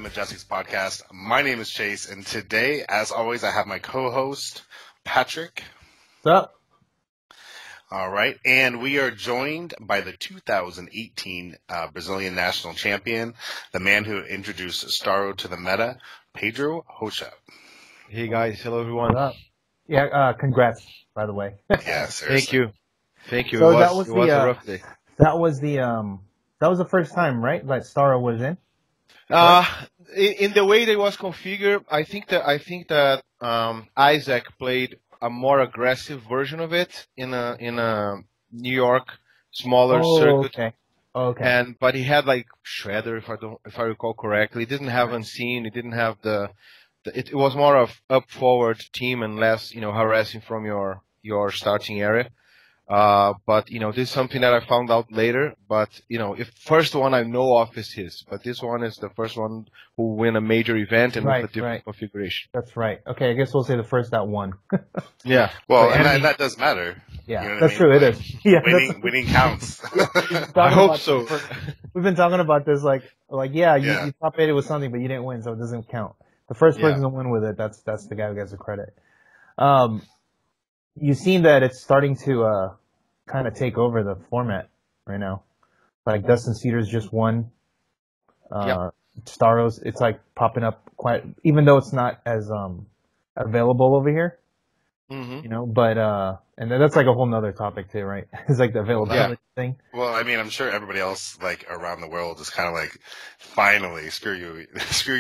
Majestix podcast. My name is Chase, and today, as always, I have my co-host, Patrick. What's up? All right, and we are joined by the 2018 Brazilian national champion, the man who introduced Starro to the meta, Pedro Rocha. Hey guys, hello everyone. Yeah, congrats, by the way. Yeah, seriously. Thank you. So it was a rough day. That was the first time, right? That Starro was in. In the way that it was configured, I think that Isaac played a more aggressive version of it in a New York smaller circuit. Okay. But he had like Shredder, if I recall correctly. He didn't have Unseen. He didn't have it was more of up forward team and less harassing from your starting area. But this is something that I found out later. But if first one I know of is his, but this one is the first one who win a major event and with a different configuration. That's right. Okay, I guess we'll say the first that won. Yeah. Well, and that does matter. Yeah, you know that's true. It is. Yeah, winning counts. I hope so. We've been talking about this you top 8 with something, but you didn't win, so it doesn't count. The first person to win with it, that's the guy who gets the credit. You've seen that it's starting to kind of take over the format right now. Like Dustin Cedars just won. Starro's, it's like popping up quite, even though it's not as available over here. Mm-hmm. But and that's like a whole nother topic too, right? It's like the availability thing. Well, I mean, I'm sure everybody else like around the world is kind of like, finally, screw you,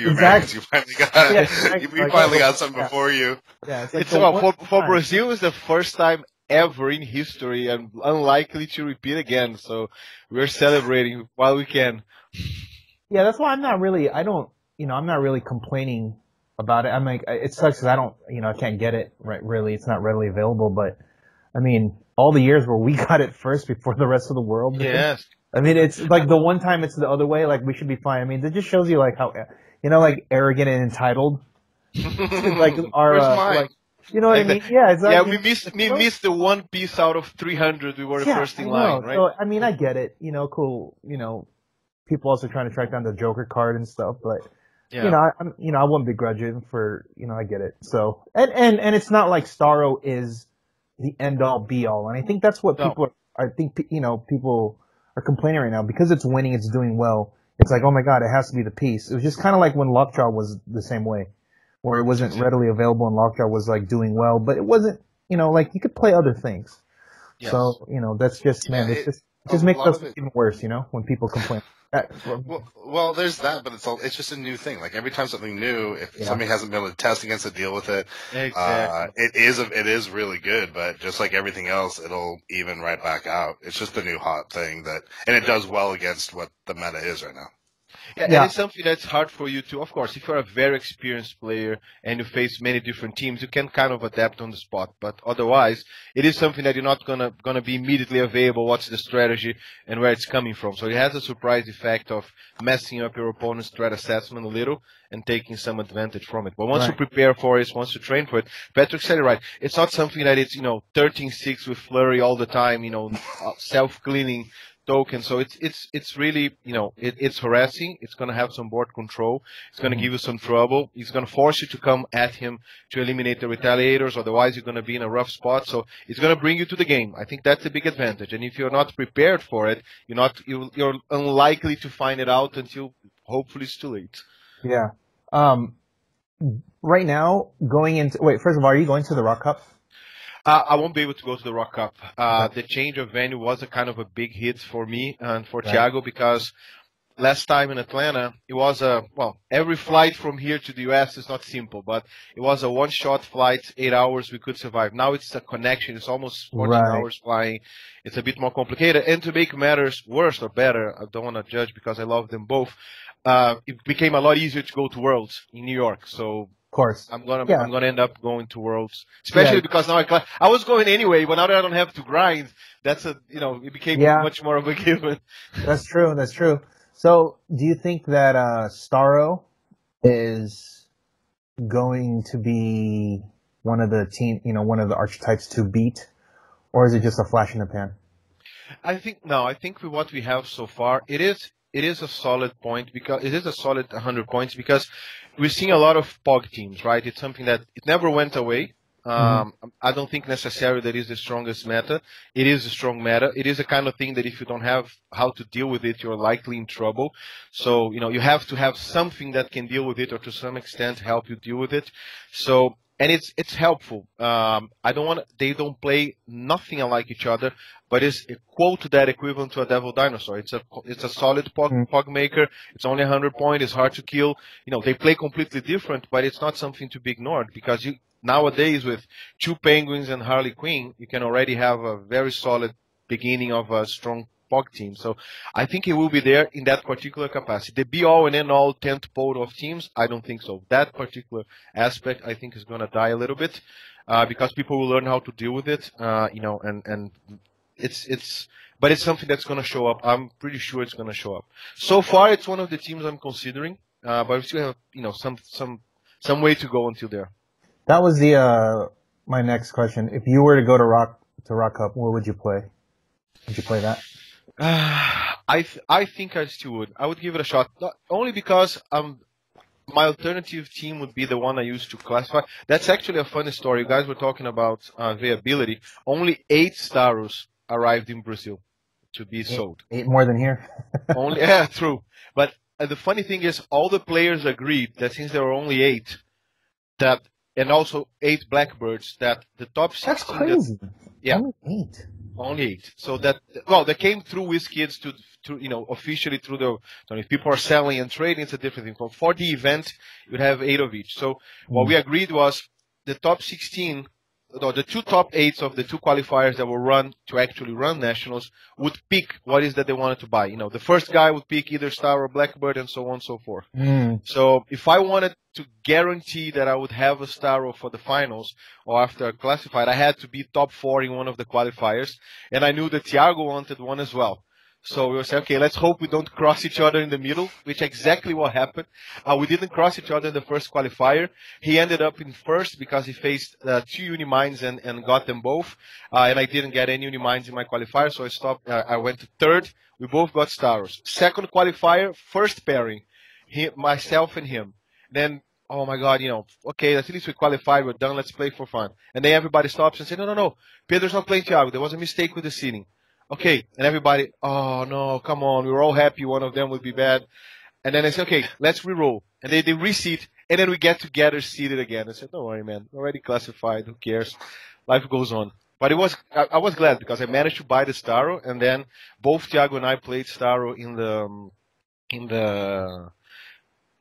Americans. You finally got, we finally got something before you. Yeah, it's like for Brazil, it's the first time ever in history and unlikely to repeat again. So we're celebrating while we can. Yeah, that's why I'm not really complaining about it. I'm like, it sucks because I can't get it right. Really, it's not readily available. But I mean, all the years where we got it first before the rest of the world. Yes. I mean, it's like the one time it's the other way. Like we should be fine. I mean, it just shows you like how, like arrogant and entitled. Like our you know what I mean? Yeah, exactly. Yeah, we missed the one piece out of 300. We were the first in line, right? So I mean, I get it. Cool. People also trying to track down the Joker card and stuff, but. Yeah. I wouldn't begrudge it for, I get it. So, and it's not like Starro is the end all be all. And I think that's what people are complaining right now because it's winning, it's doing well. It's like, oh my God, it has to be the piece. It was just kind of like when Lockjaw was the same way, where it wasn't readily available and Lockjaw was like doing well, but it was't, like you could play other things. Yes. So, that's just, it just makes us even worse, when people complain. Well, there's that, but it's just a new thing. Like every time something new, if somebody hasn't been able to test against it, deal with it, exactly. It is really good. But just like everything else, it'll even right back out. It's just the new hot thing and it does well against what the meta is right now. Yeah, and it's something that's hard for you to, of course, if you're a very experienced player and you face many different teams, you can kind of adapt on the spot. But otherwise, it is something that you're not gonna be immediately available. What's the strategy and where it's coming from? So it has a surprise effect of messing up your opponent's threat assessment a little and taking some advantage from it. But once you prepare for it, once you train for it, Patrick said it right. It's not something that it's 13-6 with flurry all the time, self-cleaning token. So it's really, it's harassing. It's going to have some board control. It's going to give you some trouble. It's going to force you to come at him to eliminate the retaliators. Otherwise, you're going to be in a rough spot. So it's going to bring you to the game. I think that's a big advantage. And if you're not prepared for it, you're unlikely to find it out until hopefully it's too late. Yeah. Right now, first of all, are you going to the Rock Cup? I won't be able to go to the Rock Cup. The change of venue was a kind of a big hit for me and for Thiago because last time in Atlanta, it was every flight from here to the US is not simple, but it was a one-shot flight, 8 hours, we could survive. Now it's a connection. It's almost 14 hours flying. It's a bit more complicated. And to make matters worse or better, I don't want to judge because I love them both. It became a lot easier to go to Worlds in New York. So of course. I'm gonna end up going to Worlds, especially because now I was going anyway, but now that I don't have to grind, that's it became much more of a given. That's true. So, do you think that Starro is going to be one of the archetypes to beat, or is it just a flash in the pan? I think with what we have so far, it is it is a solid point because it is a solid 100 points because we're seeing a lot of POG teams, right? It's something that it never went away. I don't think necessarily that is the strongest meta. It is a strong meta. It is a kind of thing that if you don't have how to deal with it, you're likely in trouble. So, you have to have something that can deal with it or to some extent help you deal with it. So, and it's helpful. They don't play nothing alike each other, but it's a quote that equivalent to a Devil Dinosaur. It's a solid pog maker. It's only 100 points. It's hard to kill. They play completely different, but it's not something to be ignored because nowadays with 2 Penguins and Harley Quinn, you can already have a very solid beginning of a strong POG team. So I think it will be there in that particular capacity. The be-all and end-all 10th pole of teams, I don't think so. That particular aspect, I think, is going to die a little bit because people will learn how to deal with it, and but it's something that's going to show up. I'm pretty sure it's going to show up. So far, it's one of the teams I'm considering, but we still have, some way to go until there. That was my next question. If you were to go to Rock Cup, what would you play? Would you play that? I think I still would. I would give it a shot, not only because my alternative team would be the one I used to classify. That's actually a funny story. You guys were talking about availability. Only 8 Starros arrived in Brazil to be sold. 8 more than here. Yeah, true. But the funny thing is, all the players agreed that since there were only 8, and also 8 Blackbirds, that the top 16. That's crazy. Yeah. Only 8. So they came through WizKids to officially through the. If people are selling and trading, it's a different thing. But for the event, you would have 8 of each. So what we agreed was the top 16, the 2 top 8s of the 2 qualifiers that were run to actually run nationals would pick what is that they wanted to buy. The first guy would pick either Star or Blackbird and so on and so forth. So if I wanted to guarantee that I would have a Starro for the finals or after I classified, I had to be top 4 in one of the qualifiers, and I knew that Thiago wanted one as well. So we were saying, okay, let's hope we don't cross each other in the middle, which exactly what happened. We didn't cross each other in the first qualifier. He ended up in first because he faced 2 Unimines and got them both. And I didn't get any Unimines in my qualifier, so I stopped. I went to third. We both got Starros. Second qualifier, first pairing, myself and him. Then, oh my God, okay, at least we qualified, we're done, let's play for fun. And then everybody stops and says, no, Pedro's not playing Thiago. There was a mistake with the seating. Okay, and everybody, oh no, come on, we were all happy one of them would be bad. And then I said, okay, let's re-roll. And they reseat, and then we get together seated again. I said, don't worry, man, already classified, who cares? Life goes on. But I was glad because I managed to buy the Starro, and then both Thiago and I played Starro in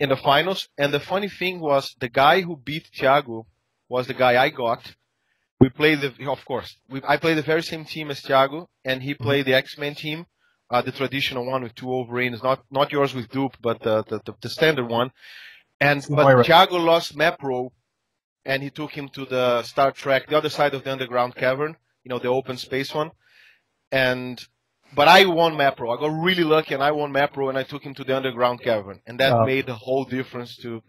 the finals. And the funny thing was, the guy who beat Thiago was the guy I got. We played I played the very same team as Thiago, and he played the X-Men team, the traditional one with 2 Wolverines, not yours with dupe, but the standard one. But Thiago lost map row, and he took him to the Star Trek, the other side of the underground cavern, the open space one. But I won map row. I got really lucky, and I won map row, and I took him to the underground cavern, and that made the whole difference to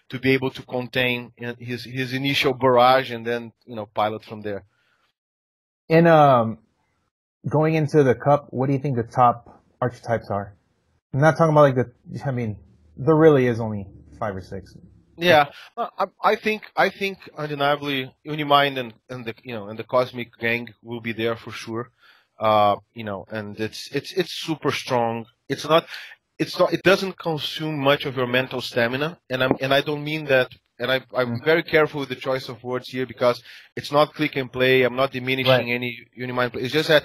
to be able to contain his initial barrage and then pilot from there. And going into the cup, what do you think the top archetypes are? I'm not talking about there really is only 5 or 6. Yeah, I think undeniably Unimind and the Cosmic Gang will be there for sure. And it's super strong. It doesn't consume much of your mental stamina, and I don't mean that. And I'm very careful with the choice of words here because it's not click and play. I'm not diminishing any Unimind play. It's just that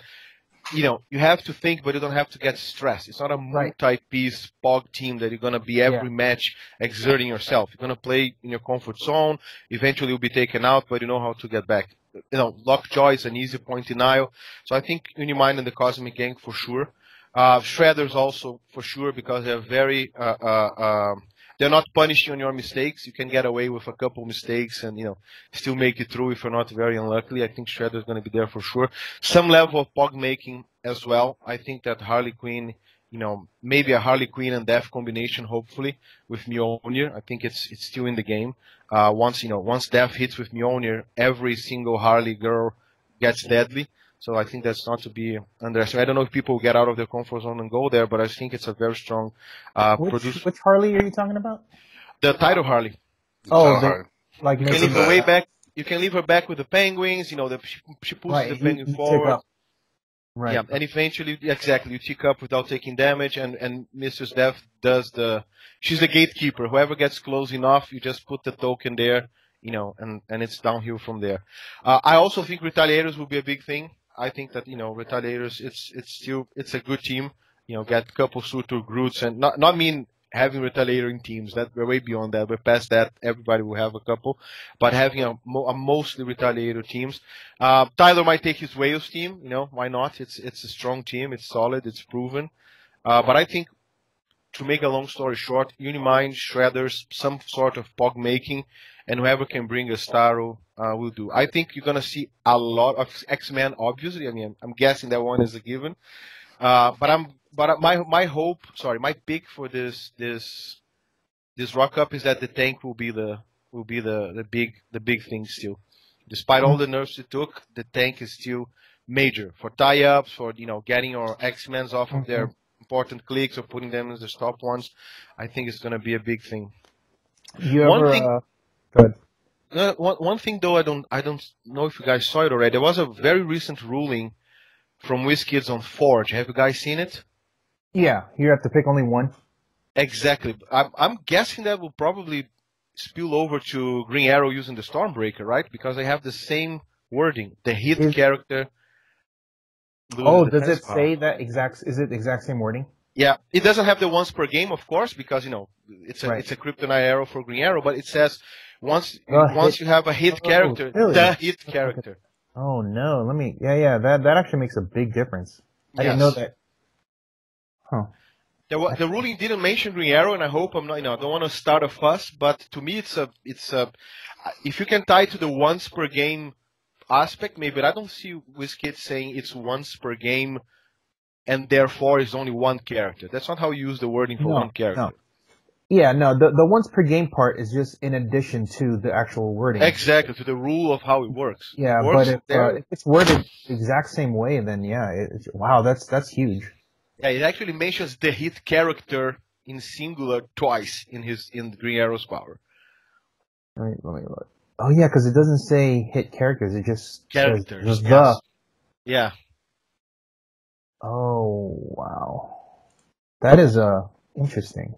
you have to think, but you don't have to get stressed. It's not a multi-piece POG team that you're going to be every match exerting yourself. You're going to play in your comfort zone. Eventually you'll be taken out, but you know how to get back. Lockjaw is an easy point denial. So I think Unimind and the Cosmic Gang for sure. Shredders also for sure because they're very they're not punishing on your mistakes. You can get away with a couple mistakes and still make it through if you're not very unlucky. I think Shredder is going to be there for sure. Some level of POG making as well. I think that Harley Quinn, maybe a Harley Quinn and Death combination, hopefully with Mjolnir. I think it's still in the game. Once Death hits with Mjolnir, every single Harley girl gets deadly. So I think that's not to be underestimated. I don't know if people get out of their comfort zone and go there, but I think it's a very strong Which Harley are you talking about? The title Harley. Oh, Hard. like You can making leave her way back. You can leave her back with the penguins. You know, she pushes the penguin you forward. tick up. Right. Yeah, and eventually, exactly, you tick up without taking damage, and Mistress Death does she's the gatekeeper. Whoever gets close enough, you just put the token there, you know, and it's downhill from there. I also think Retaliators will be a big thing. I think that, you know, Retaliators, it's a good team. You know, get a couple Sutor Groots, and not mean having Retaliator in teams. That we're way beyond that. We're past that. Everybody will have a couple, but having a mostly Retaliator teams. Tyler might take his Wales team. You know, why not? It's a strong team. It's solid. It's proven. But I think, to make a long story short, Unimind, Shredders, some sort of POG making, and whoever can bring a Starro will do. I think you're gonna see a lot of X-Men. Obviously, I mean, I'm guessing that one is a given. But my pick for this Rock Up is that the tank will be the big thing still. Despite all the nerfs it took, the tank is still major for tie-ups, for, you know, getting your X-Men's off of their important clicks or putting them as the top ones. I think it's gonna be a big thing. One thing though, I don't know if you guys saw it already. There was a very recent ruling from WizKids on Forge. Have you guys seen it? Yeah, you have to pick only one. Exactly. I'm guessing that will probably spill over to Green Arrow using the Stormbreaker, right? Because they have the same wording. The hit character. Does it say that exact? Is it the exact same wording? Yeah, it doesn't have the once per game, of course, because, you know, it's a Kryptonite arrow for Green Arrow, but it says once you have a hit character, really? the hit character. Oh no, that actually makes a big difference. I didn't know that. Huh. The ruling didn't mention Green Arrow, and I hope I'm not, you know, I don't want to start a fuss, but to me it's a if you can tie it to the once per game aspect, maybe, but I don't see WizKids saying it's once per game and therefore it's only one character. That's not how you use the wording for one character. No. Yeah, no, the once per game part is just in addition to the actual wording. Exactly, to the rule of how it works. Yeah, but if it's worded the exact same way, then wow, that's huge. Yeah, it actually mentions the hit character in singular twice in Green Arrow's power. Right, let me look. Oh yeah, because it doesn't say hit characters; it just characters. Says the. Yeah. Oh wow, that is interesting.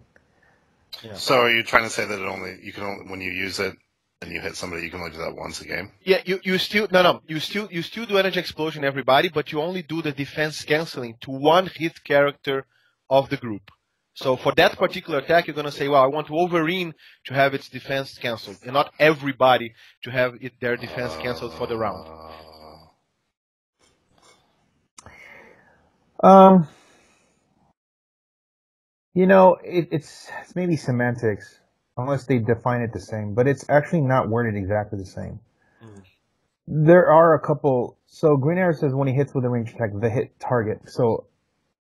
Yeah. So are you trying to say that you can only when you use it and you hit somebody, you can only do that once a game? Yeah, you still do energy explosion, everybody, but you only do the defense canceling to one hit character of the group. So for that particular attack, you're gonna say, well, I want Wolverine to have its defense canceled, and not everybody to have their defense canceled for the round. You know, it's maybe semantics, unless they define it the same, but it's actually not worded exactly the same. There are a couple. So Green Arrow says when he hits with a range attack, the hit target. So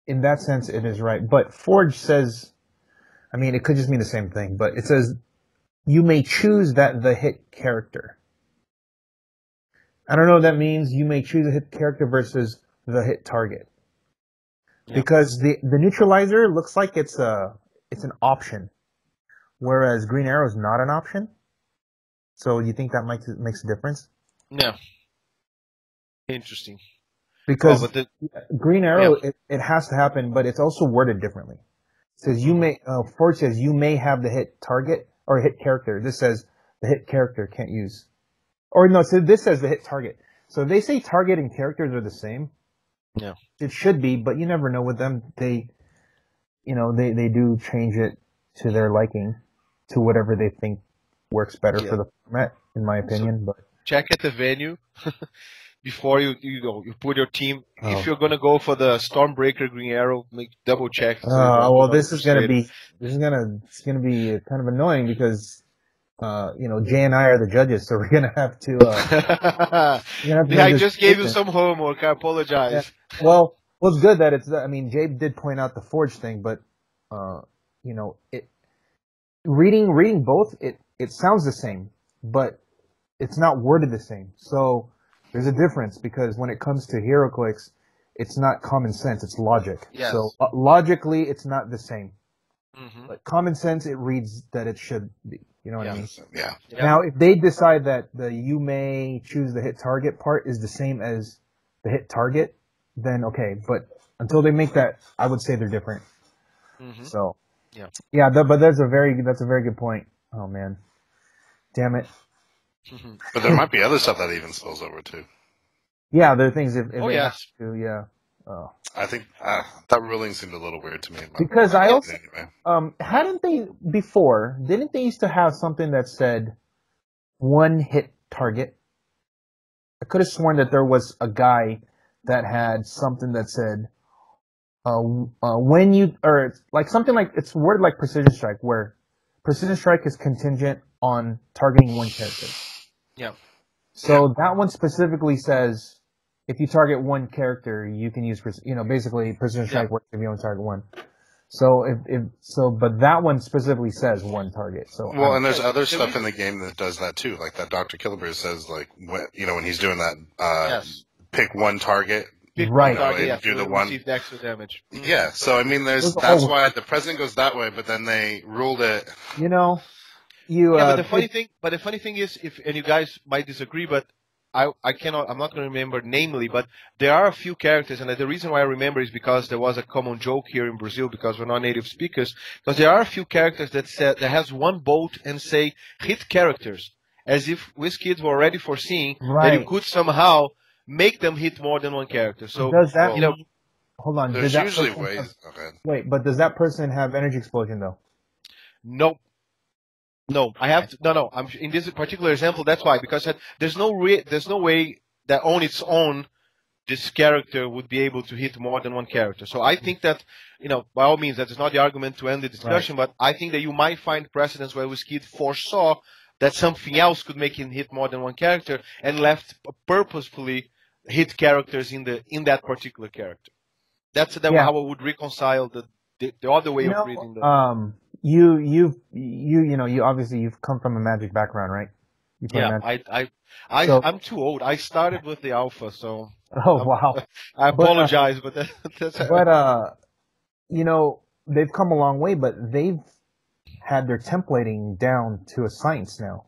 in that sense, it is right. But Forge says, I mean, it could just mean the same thing, but it says you may choose the hit character. I don't know what that means. You may choose a hit character versus the hit target. Because the neutralizer looks like it's an option, whereas Green Arrow is not an option. So you think that makes a difference? No. Interesting. Because Green Arrow, it has to happen, but it's also worded differently. It says you may. Forge says you may have the hit target or hit character. This says the hit character can't use. Or no, so this says the hit target. So they say target and characters are the same. Yeah. It should be, but you never know with them. They do change it to their liking, to whatever they think works better for the format, in my opinion. But check at the venue before you put your team. If you're gonna go for the Stormbreaker Green Arrow, double check. This is gonna be kind of annoying because Jay and I are the judges, so we're gonna have to. I just gave you some homework. I apologize. Yeah. Well, it's good that it's. I mean, Jay did point out the Forge thing, but reading both, it sounds the same, but it's not worded the same. So There's a difference because when it comes to HeroClix, it's not common sense, it's logic. Yes. So logically, it's not the same. Mm-hmm. But common sense, it reads that it should be. You know what I mean? Yeah. Now, if they decide that the you may choose the hit target part is the same as the hit target, then okay. But until they make that, I would say they're different. Mm-hmm. So, yeah, but that's a very good point. Oh man, damn it. Mm-hmm. But there might be other stuff that even spills over too. Yeah, there are things if Oh, they have yes. to, yeah. Oh. I think that ruling seemed a little weird to me. Because I also anyway. hadn't they before? Didn't they used to have something that said one hit target? I could have sworn that there was a guy that had something that said when you or like something like it's worded like precision strike, where precision strike is contingent on targeting one character. Yeah. So that one specifically says if you target one character, you can use basically precision strike works if you only target one. So but that one specifically says one target. So well, and there's other stuff in the game that does that too, like that Dr. Killabrew says, like when he's doing that, pick one target. Pick right. one target, and do the one. Receive the extra damage. Mm-hmm. Yeah, so I mean, that's why the president goes that way, but then they ruled it. But the funny thing is, and you guys might disagree, but I'm not going to remember namely, but there are a few characters, and the reason why I remember is because there was a common joke here in Brazil because we're not native speakers, because there are a few characters that has one bolt and say hit characters, as if WizKids were already foreseeing that you could somehow make them hit more than one character. So does that mean, hold on, there's usually ways. Wait, but does that person have energy explosion though? Nope. No, I have to. No. I'm in this particular example. That's why, because there's no way that on its own this character would be able to hit more than one character. So I think that by all means, that is not the argument to end the discussion. But I think that you might find precedents where WizKid foresaw that something else could make him hit more than one character and left purposefully hit characters in that particular character. That's how I would reconcile the other way of reading the. You obviously you've come from a Magic background, right? I'm too old. I started with the alpha, so. Oh wow! I apologize, but that's. But they've come a long way, but they've had their templating down to a science now.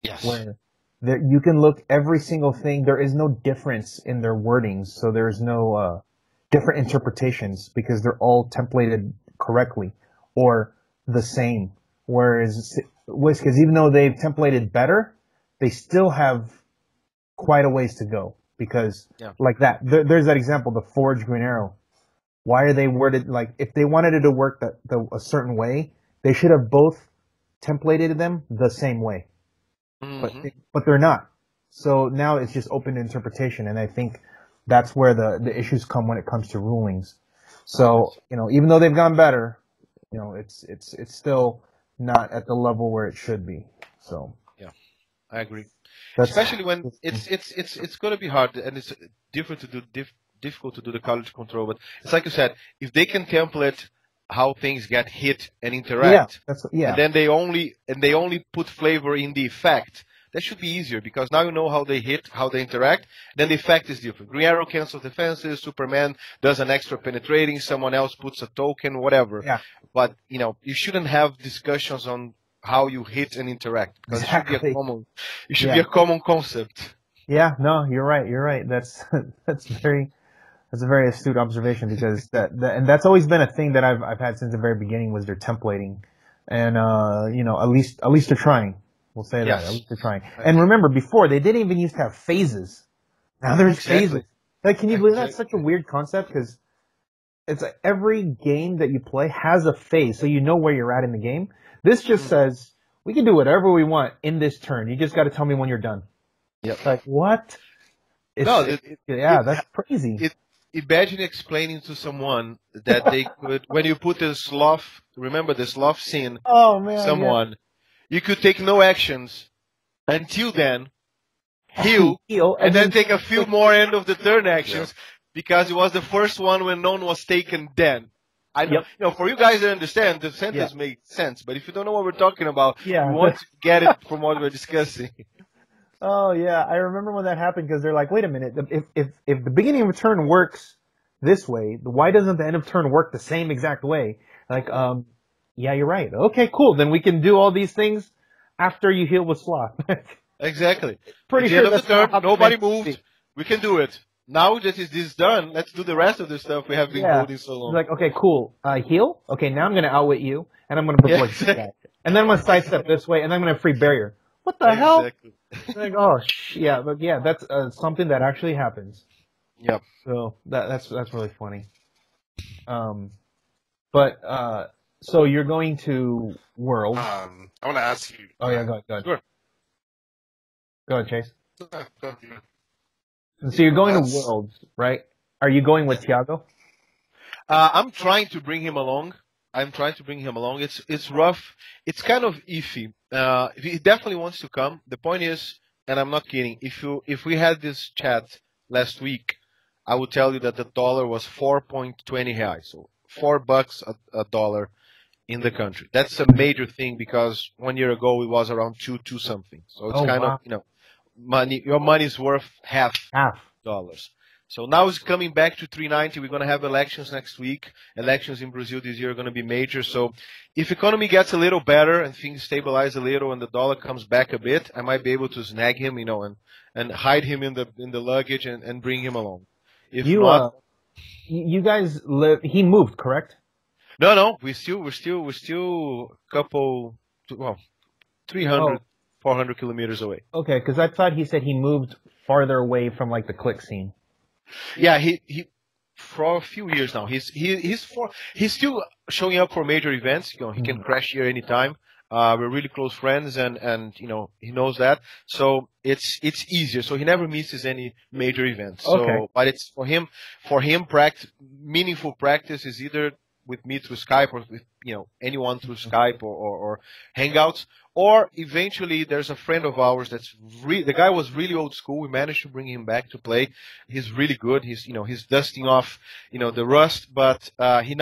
Yes. Where you can look every single thing. There is no difference in their wordings, so there's no different interpretations because they're all templated correctly or the same. Whereas WizKids, even though they've templated better, they still have quite a ways to go because like that. There's that example, the Forge Green Arrow. Why are they worded like if they wanted it to work a certain way, they should have both templated them the same way. Mm-hmm. But they're not. So now it's just open to interpretation, and I think that's where the issues come when it comes to rulings. So even though they've gone better, it's still not at the level where it should be. So yeah, I agree. Especially when it's going to be hard and it's difficult to do the college control. But it's like you said, if they can template how things get hit and interact, and then they only put flavor in the effect. That should be easier because now you know how they hit, how they interact. Then the effect is different. Green Arrow cancels defenses. Superman does an extra penetrating. Someone else puts a token, whatever. Yeah. But you shouldn't have discussions on how you hit and interact because it should be a common concept. Yeah. No, you're right. That's a very astute observation because and that's always been a thing that I've had since the very beginning was their templating, and at least they're trying. We'll say that. At least they're trying. And remember, before they didn't even used to have phases. Now there's phases. Like, can you believe that's such a weird concept? Because it's like every game that you play has a phase, so you know where you're at in the game. This just says we can do whatever we want in this turn. You just got to tell me when you're done. Yep. It's like what? That's crazy. Imagine explaining to someone that they could, when you put the sloth, remember the sloth scene, you could take no actions until then, heal and then take a few more end of the turn actions because it was the first one when none was taken then. I know, for you guys to understand, the sentence makes sense, but if you don't know what we're talking about, you want to get it from what we're discussing. Oh yeah, I remember when that happened because they're like, wait a minute, if the beginning of a turn works this way, why doesn't the end of turn work the same exact way? Like, yeah, you're right. Okay, cool. Then we can do all these things after you heal with sloth. Exactly. At Pretty the end sure of the that's not turn, how it's nobody meant to moved. be. We can do it. Now that is this done, let's do the rest of the stuff we have been Yeah. holding so It's long. like, okay, cool. Heal. Okay, now I'm gonna outwit you, and I'm gonna Yeah, deploy that, and then I'm gonna sidestep this way, and then I'm gonna free barrier. What the hell? exactly. Like, oh, yeah, but yeah, that's something that actually happens. Yep. So that's really funny. Um, but so you're going to Worlds. I want to ask you. Oh yeah, go ahead. Sure. Go ahead, Chase. Go ahead. And so you're going to That's Worlds, right? Are you going with Thiago? I'm trying to bring him along. It's rough. It's kind of iffy. He definitely wants to come. The point is, and I'm not kidding. If we had this chat last week, I would tell you that the dollar was 4.20 reais, so $4 a dollar in the country. That's a major thing because 1 year ago it was around two something. So it's Oh kind of wow, money. Your money's worth half half. dollars. So now it's coming back to 390. We're going to have elections next week. Elections in Brazil this year are going to be major. So if economy gets a little better and things stabilize a little and the dollar comes back a bit, I might be able to snag him, and hide him in the luggage and bring him along. If You not, you guys live. He moved, correct? no, we're still couple, well, 300, Oh, 400 kilometers away. okay. Because I thought he said he moved farther away from like the click scene. Yeah, he for a few years now. He's still showing up for major events. He can crash here anytime. We're really close friends, and he knows that. So it's easier. So he never misses any major events. Okay. So, but it's for him. Meaningful practice is either with me through Skype or with anyone through Skype or Hangouts. Or eventually, there's a friend of ours the guy was really old school. We managed to bring him back to play. He's really good. He's dusting off the rust, but he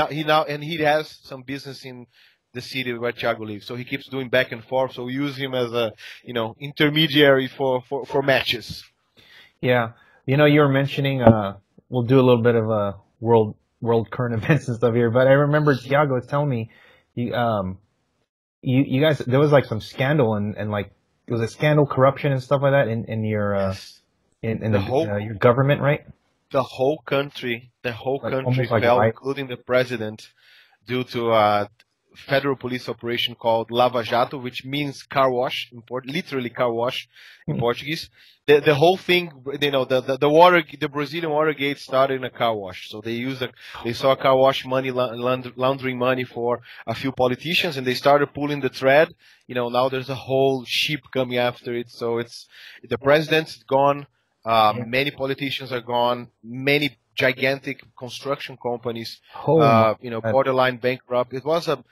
has some business in the city where Thiago lives, so he keeps doing back and forth. So we use him as a intermediary for matches. Yeah. You were mentioning. We'll do a little bit of world current events and stuff here, but I remember Thiago was telling me, you you guys there was like some scandal and like it was a scandal, corruption and stuff like that in your Yes. in The whole your government, right? the whole country Like almost like fell, right. including the president, due to a federal police operation called Lava Jato, which means car wash, literally car wash in Portuguese. The whole thing, the Brazilian Watergate started in a car wash. So they saw car wash money, laundering money for a few politicians, and they started pulling the thread. Now there's a whole ship coming after it. So the president's gone. Many politicians are gone. Many gigantic construction companies, Oh my God. borderline bankrupt. It wasn't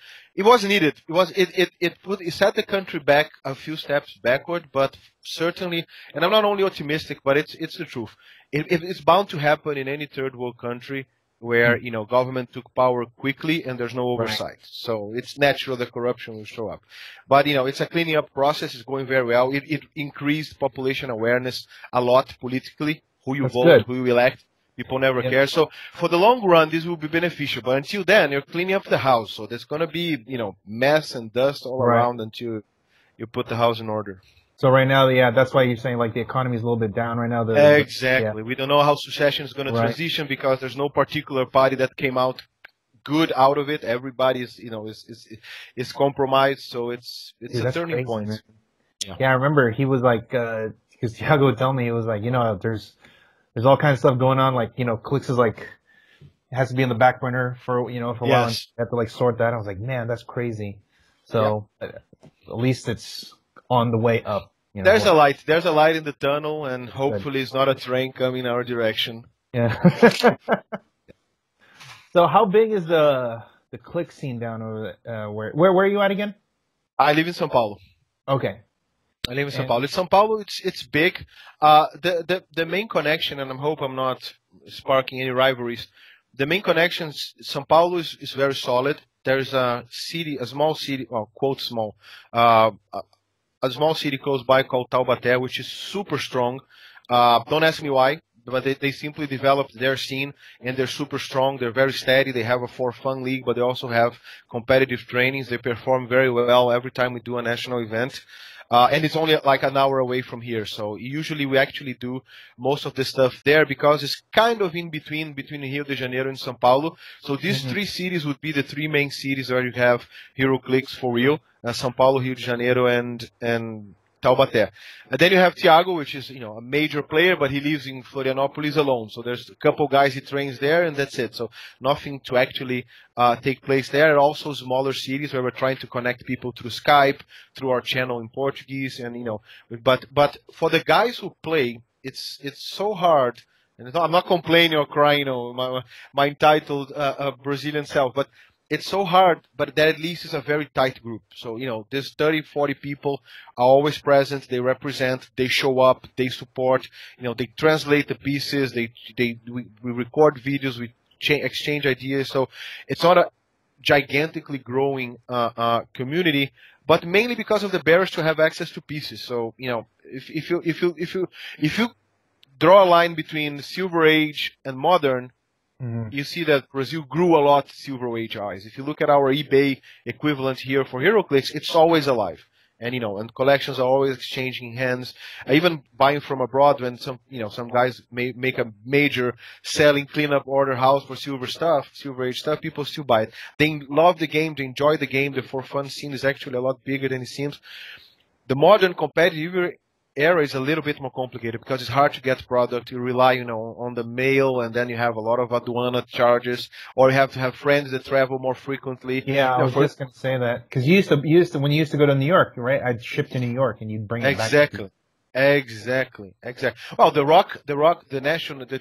needed. It set the country back a few steps backward, but certainly, and I'm not only optimistic, but it's the truth. It's bound to happen in any third world country where government took power quickly and there's no oversight. So it's natural that corruption will show up. But it's a cleaning up process. It's going very well. It increased population awareness a lot politically. Who you That's vote, good. who you elect. People never Yeah. care. So for the long run, this will be beneficial. But until then, you're cleaning up the house. So there's going to be, mess and dust all Right. around until you put the house in order. So right now, yeah, that's why you're saying like the economy is a little bit down right now. Exactly. We don't know how secession is going to Right. transition because there's no particular party that came out good out of it. Everybody is compromised. So it's Dude, a that's turning crazy, point. man. Yeah. Yeah, I remember he was like, because Thiago would tell me, he was like, there's all kinds of stuff going on. Like, Clicks is like, it has to be in the back burner for a while. And Yes. you have to like sort that. I was like, man, that's crazy. So at least it's on the way up. There's a light. There's a light in the tunnel, and hopefully it's not a train coming our direction. Yeah. So how big is the click scene down over where are you at again? I live in São Paulo. Okay. I live in São Paulo. São Paulo, it's big. The main connection, and I hope I'm not sparking any rivalries. The main connections, São Paulo is very solid. There's a small city, well, quote small, a small city close by called Taubaté, which is super strong. Don't ask me why, but they simply developed their scene, and they're super strong. They're very steady. They have a for-fun league, but they also have competitive trainings. They perform very well every time we do a national event. And it's only like an hour away from here. So usually we actually do most of the stuff there because it's kind of in between Rio de Janeiro and São Paulo. So these three cities would be the three main cities where you have HeroClix for real. São Paulo, Rio de Janeiro, and Taubaté. And then you have Thiago, which is, a major player, but he lives in Florianopolis alone. So there's a couple guys he trains there, and that's it. So nothing to actually take place there. And also smaller cities where we're trying to connect people through Skype, through our channel in Portuguese, and but for the guys who play, it's so hard. And I'm not complaining or crying, my entitled Brazilian self, but it's so hard, but that at least is a very tight group. So, there's 30, 40 people are always present. They represent, they show up, they support, they translate the pieces, we record videos, we exchange ideas. So it's not a gigantically growing community, but mainly because of the barriers to have access to pieces. So, if you draw a line between Silver Age and Modern, you see that Brazil grew a lot Silver Age eyes. If you look at our eBay equivalent here for HeroClix, it's always alive. And, and collections are always exchanging hands. Even buying from abroad when some guys make a major selling cleanup order house for Silver Age stuff, people still buy it. They love the game, they enjoy the game, the for fun scene is actually a lot bigger than it seems. The modern competitive era is a little bit more complicated because it's hard to get product. You rely, on the mail, and then you have a lot of aduana charges, or you have to have friends that travel more frequently. Yeah, I was just going to say that because you used to when you used to go to New York, right? I'd ship to New York and you'd bring it back. Exactly. Well, the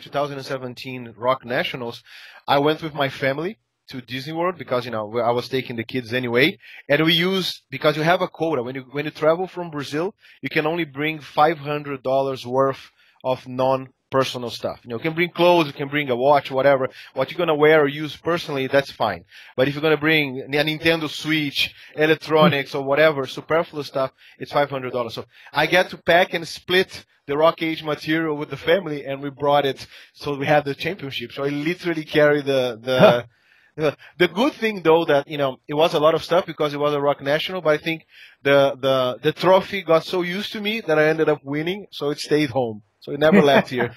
2017 Rock Nationals, I went with my family to Disney World because I was taking the kids anyway, and we use, because you have a quota when you travel from Brazil, you can only bring $500 worth of non-personal stuff. You can bring clothes, you can bring a watch, whatever. What you're gonna wear or use personally, that's fine. But if you're gonna bring a Nintendo Switch, electronics, or whatever superfluous stuff, it's $500. So I get to pack and split the Rock Age material with the family, and we brought it. So we had the championship. So I literally carry the The good thing, though, that it was a lot of stuff because it was a Rock National, but I think the trophy got so used to me that I ended up winning, so it stayed home. So it never left here.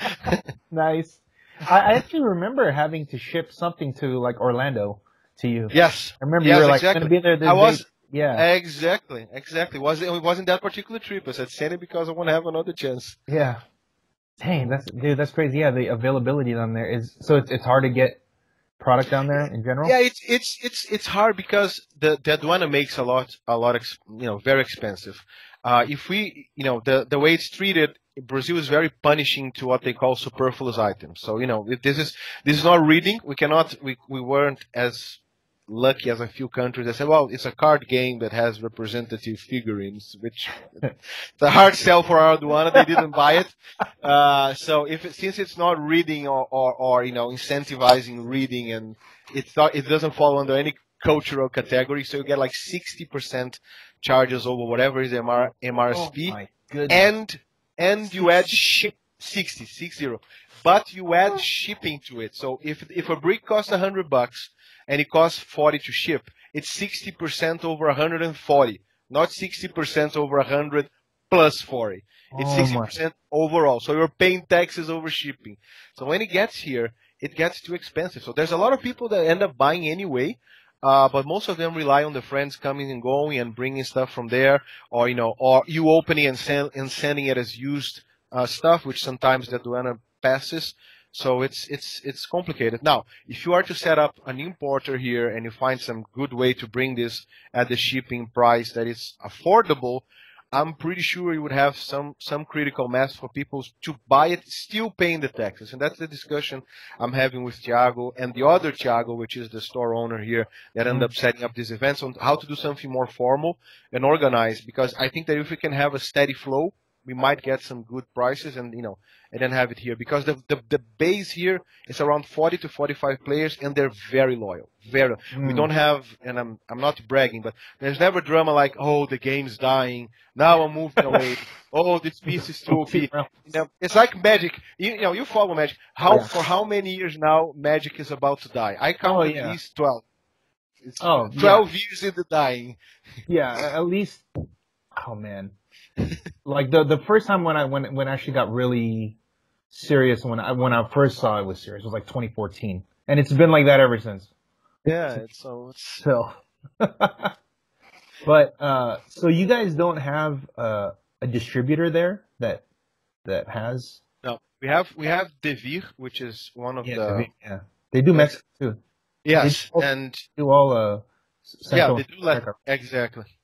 Nice. I actually remember having to ship something to like Orlando to you. Yes. I remember you were like going to be there this day. Yeah. Exactly. It wasn't that particular trip. I said send it because I want to have another chance. Yeah. Dang, that's crazy. Yeah, the availability down there is so it's hard to get product down there in general. Yeah, it's hard because the aduana makes a lot very expensive. If we the way it's treated, Brazil is very punishing to what they call superfluous items. So this is not reading. We weren't as lucky as a few countries that said, well, it's a card game that has representative figurines, which it's a hard sell for our aduana. They didn't buy it. So since it's not reading or incentivizing reading, and it doesn't fall under any cultural category, so you get like 60% charges over whatever is MRSP. Oh my goodness. And you add 60, but you add shipping to it. So if a brick costs $100 and it costs 40 to ship, it's 60% over 140, not 60% over 100 plus 40. It's 60% overall. So you're paying taxes over shipping. So when it gets here, it gets too expensive. So there's a lot of people that end up buying anyway. But most of them rely on the friends coming and going and bringing stuff from there, or you opening and sending it as used stuff, which sometimes the aduana passes. So it's complicated. Now, if you are to set up an importer here and you find some good way to bring this at the shipping price that is affordable, I'm pretty sure you would have some critical mass for people to buy it, still paying the taxes. And that's the discussion I'm having with Thiago and the other Thiago, which is the store owner here, that ended up setting up these events on how to do something more formal and organized. Because I think that if we can have a steady flow, we might get some good prices and and then have it here because the base here is around 40 to 45 players and they're very loyal. Very. We don't have, and I'm not bragging, but there's never drama like, oh, the game's dying. Now I'm moving away. Oh, this piece is too OP. It's like Magic. You follow Magic. For how many years now Magic is about to die? I count at least 12. It's 12 years in the dying. Yeah, at least. Oh man, like the first time when I actually got really serious when I first saw it was serious was like 2014, and it's been like that ever since. Yeah, so. But so you guys don't have a distributor there that has? No, we have Devir, which is one of the they do Mexico too. Yes, and do all they do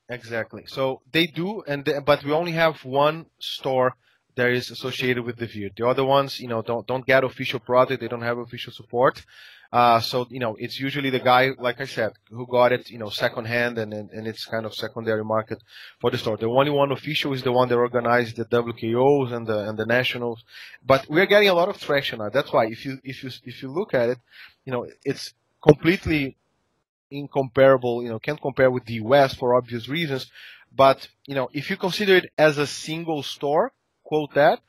exactly. So they do, but we only have one store that is associated with Devir. The other ones, don't get official product. They don't have official support. So it's usually the guy, like I said, who got it, second hand, and it's kind of secondary market for the store. The only one official is the one that organized the WKOs and the nationals. But we're getting a lot of traction now. That's why if you look at it, it's completely incomparable. Can't compare with the US for obvious reasons. But if you consider it as a single store, quote that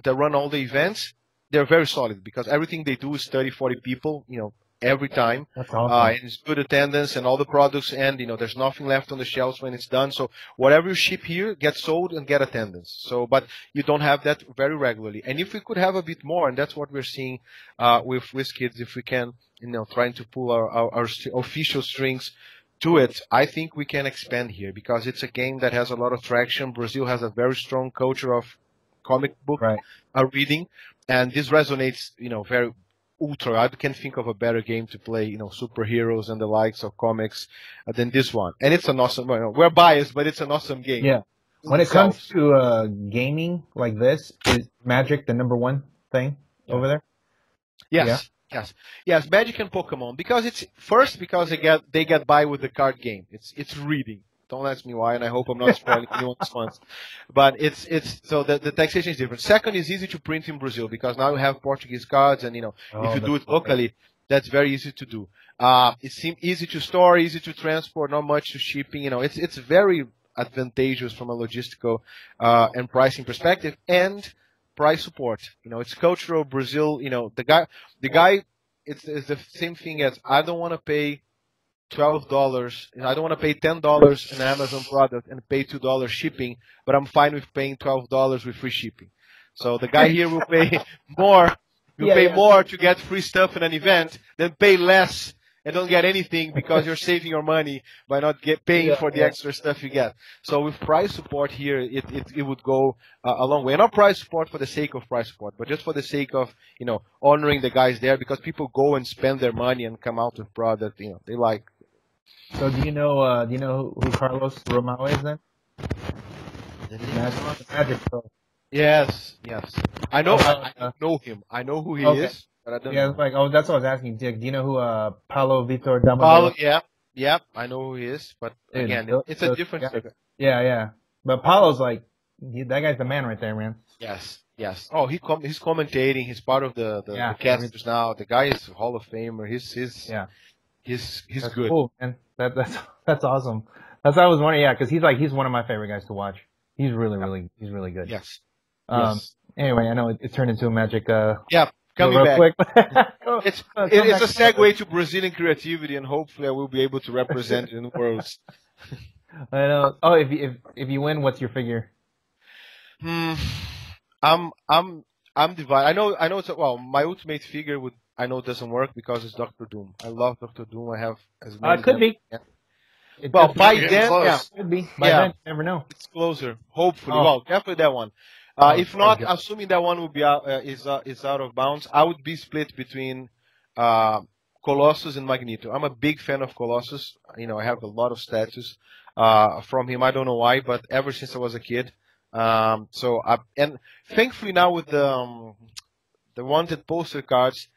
run all the events, they're very solid because everything they do is 30, 40 people, every time. That's awesome. And it's good attendance and all the products, and there's nothing left on the shelves when it's done. So whatever you ship here gets sold and get attendance. So, but you don't have that very regularly. And if we could have a bit more, and that's what we're seeing with WizKids, if we can, trying to pull our official strings to it, I think we can expand here because it's a game that has a lot of traction. Brazil has a very strong culture of comic book reading, and this resonates, very ultra. I can't think of a better game to play, superheroes and the likes of comics than this one. And it's an awesome. We're biased, but it's an awesome game. Yeah. When it comes to gaming like this, is Magic the number one thing over there? Yes. Yeah. Yes. Magic and Pokemon because they get by with the card game. It's reading. Don't ask me why, and I hope I'm not spoiling anyone's fun. But it's so the taxation is different. Second, is easy to print in Brazil because now you have Portuguese cards, and if you do it locally, that's very easy to do. It seems easy to store, easy to transport, not much to shipping. It's very advantageous from a logistical and pricing perspective, and price support. It's cultural Brazil. The guy. It's the same thing as I don't want to pay $12. I don't want to pay $10 an Amazon product and pay $2 shipping, but I'm fine with paying $12 with free shipping. So the guy here will pay more. More to get free stuff in an event than pay less and don't get anything because you're saving your money by not paying for the extra stuff you get. So with price support here, it would go a long way. And not price support for the sake of price support, but just for the sake of honoring the guys there because people go and spend their money and come out with product they like. So do you know who Carlos Romao is then? Magic Pro. Yes. I know him. I know who he is, but I don't know. That's what I was asking. Do you know who Paulo Vitor Damagola? Paulo, yeah, I know who he is, but again, it's a different circuit. Yeah. But Paulo's that guy's the man right there, man. Yes. Oh, he's commentating. He's part of the casters now. The guy is a Hall of Famer. He's good. Cool, man. That's awesome. That's what I was wondering. Yeah, because he's one of my favorite guys to watch. He's really good. Yes. Anyway, I know it turned into a Magic. Coming back. Quick. It's a segue to Brazilian creativity, and hopefully I will be able to represent it in the world. I know. Oh, if you win, what's your figure? I'm divided. I know. My ultimate figure doesn't work because it's Doctor Doom. I love Doctor Doom. I have as many. Could be. Yeah. By then, could be. By then, you never know. It's closer. Hopefully, definitely that one. If not, assuming that one will be is out of bounds, I would be split between Colossus and Magneto. I'm a big fan of Colossus. I have a lot of statues from him. I don't know why, but ever since I was a kid. And thankfully now with the wanted poster cards,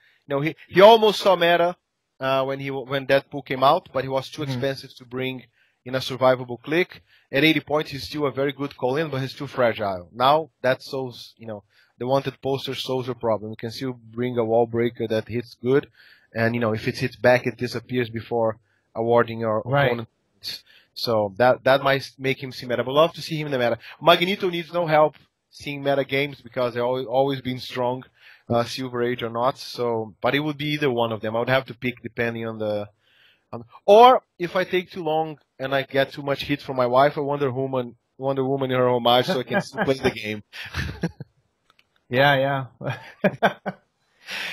he almost saw meta when Deadpool came out, but he was too expensive to bring in a survivable click. At 80 points, he's still a very good call-in, but he's too fragile. Now, that solves, the wanted poster solves your problem. You can still bring a wall breaker that hits good, and, if it hits back, it disappears before awarding your opponent points. So that might make him see meta. But love to see him in the meta. Magneto needs no help seeing meta games because they've always been strong, Silver Age or not. So, but it would be either one of them. I would have to pick depending on the. Or if I take too long and I get too much hit from my wife, a Wonder Woman in her homage, so I can still play the game. Yeah.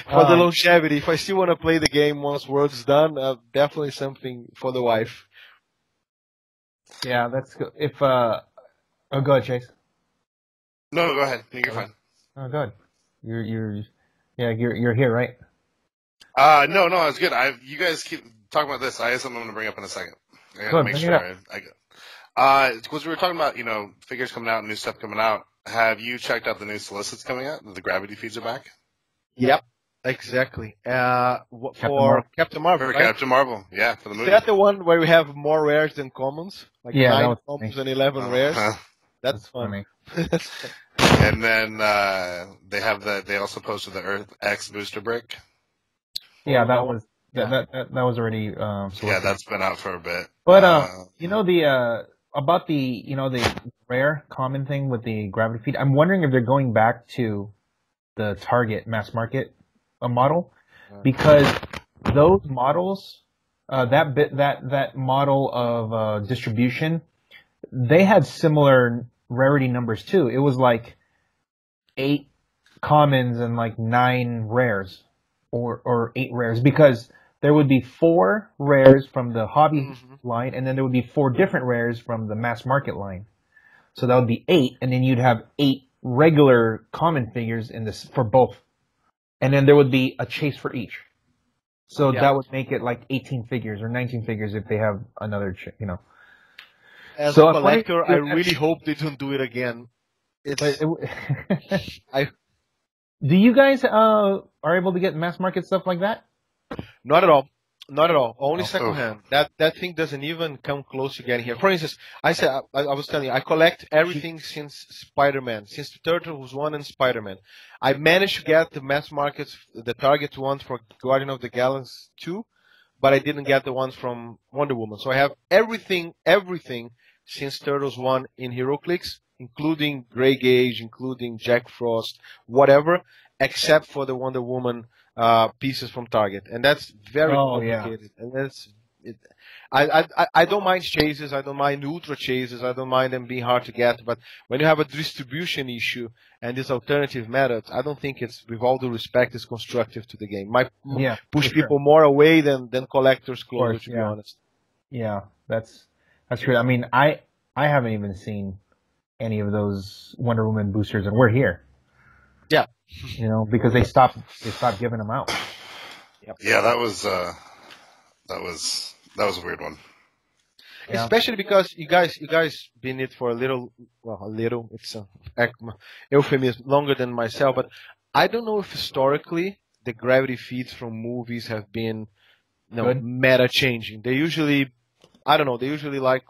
For the longevity, if I still want to play the game once World's done, definitely something for the wife. Yeah, that's good. If go ahead, Chase. No, go ahead. You're fine. Oh, good. You're here, right? No, it's good. You guys keep talking about this. I have something I'm going to bring up in a second. I got to make sure I go. Because we were talking about, figures coming out, new stuff coming out. Have you checked out the new solicits coming out? The gravity feeds are back? Yep, exactly. For Captain Marvel, For right? Captain Marvel, yeah, for the movie. Is that the one where we have more rares than commons? Like 9 commons and 11 rares? That's funny. And then they also posted the Earth X booster brick. Yeah, that was already yeah, that's been out for a bit. But about the rare common thing with the gravity feed, I'm wondering if they're going back to the Target mass market model, because those models, that model of distribution, they had similar rarity numbers too. It was like 8 commons and like 9 rares, or 8 rares, because there would be 4 rares from the hobby line, and then there would be 4 different rares from the mass market line. So that would be 8, and then you'd have 8 regular common figures in this for both, and then there would be a chase for each. So that would make it like 18 figures or 19 figures if they have another, As a collector, I really hope they don't do it again. Do you guys are able to get mass market stuff like that? Not at all. Not at all. Only secondhand. That thing doesn't even come close to getting here. For instance, I was telling you, I collect everything since Spider-Man, since the Turtles 1 and Spider-Man. I managed to get the mass markets, the Target ones for Guardian of the Galaxy 2, but I didn't get the ones from Wonder Woman. So I have everything since Turtles 1 in HeroClix, including Grey Gage, including Jack Frost, whatever, except for the Wonder Woman pieces from Target, and that's very complicated. And that's it. I don't mind chases, I don't mind ultra chases, I don't mind them being hard to get, but when you have a distribution issue and this alternative method, I don't think it's, with all due respect, is constructive to the game. Might push people more away than collectors closer, to be honest. Yeah, that's true. I mean, I haven't even seen any of those Wonder Woman boosters, and we're here. Yeah. Because they stopped giving them out. Yep. Yeah, that was a weird one. Yeah. Especially because you guys been it for a little, it's a euphemism, longer than myself, but I don't know if historically the gravity feeds from movies have been meta changing. They usually, like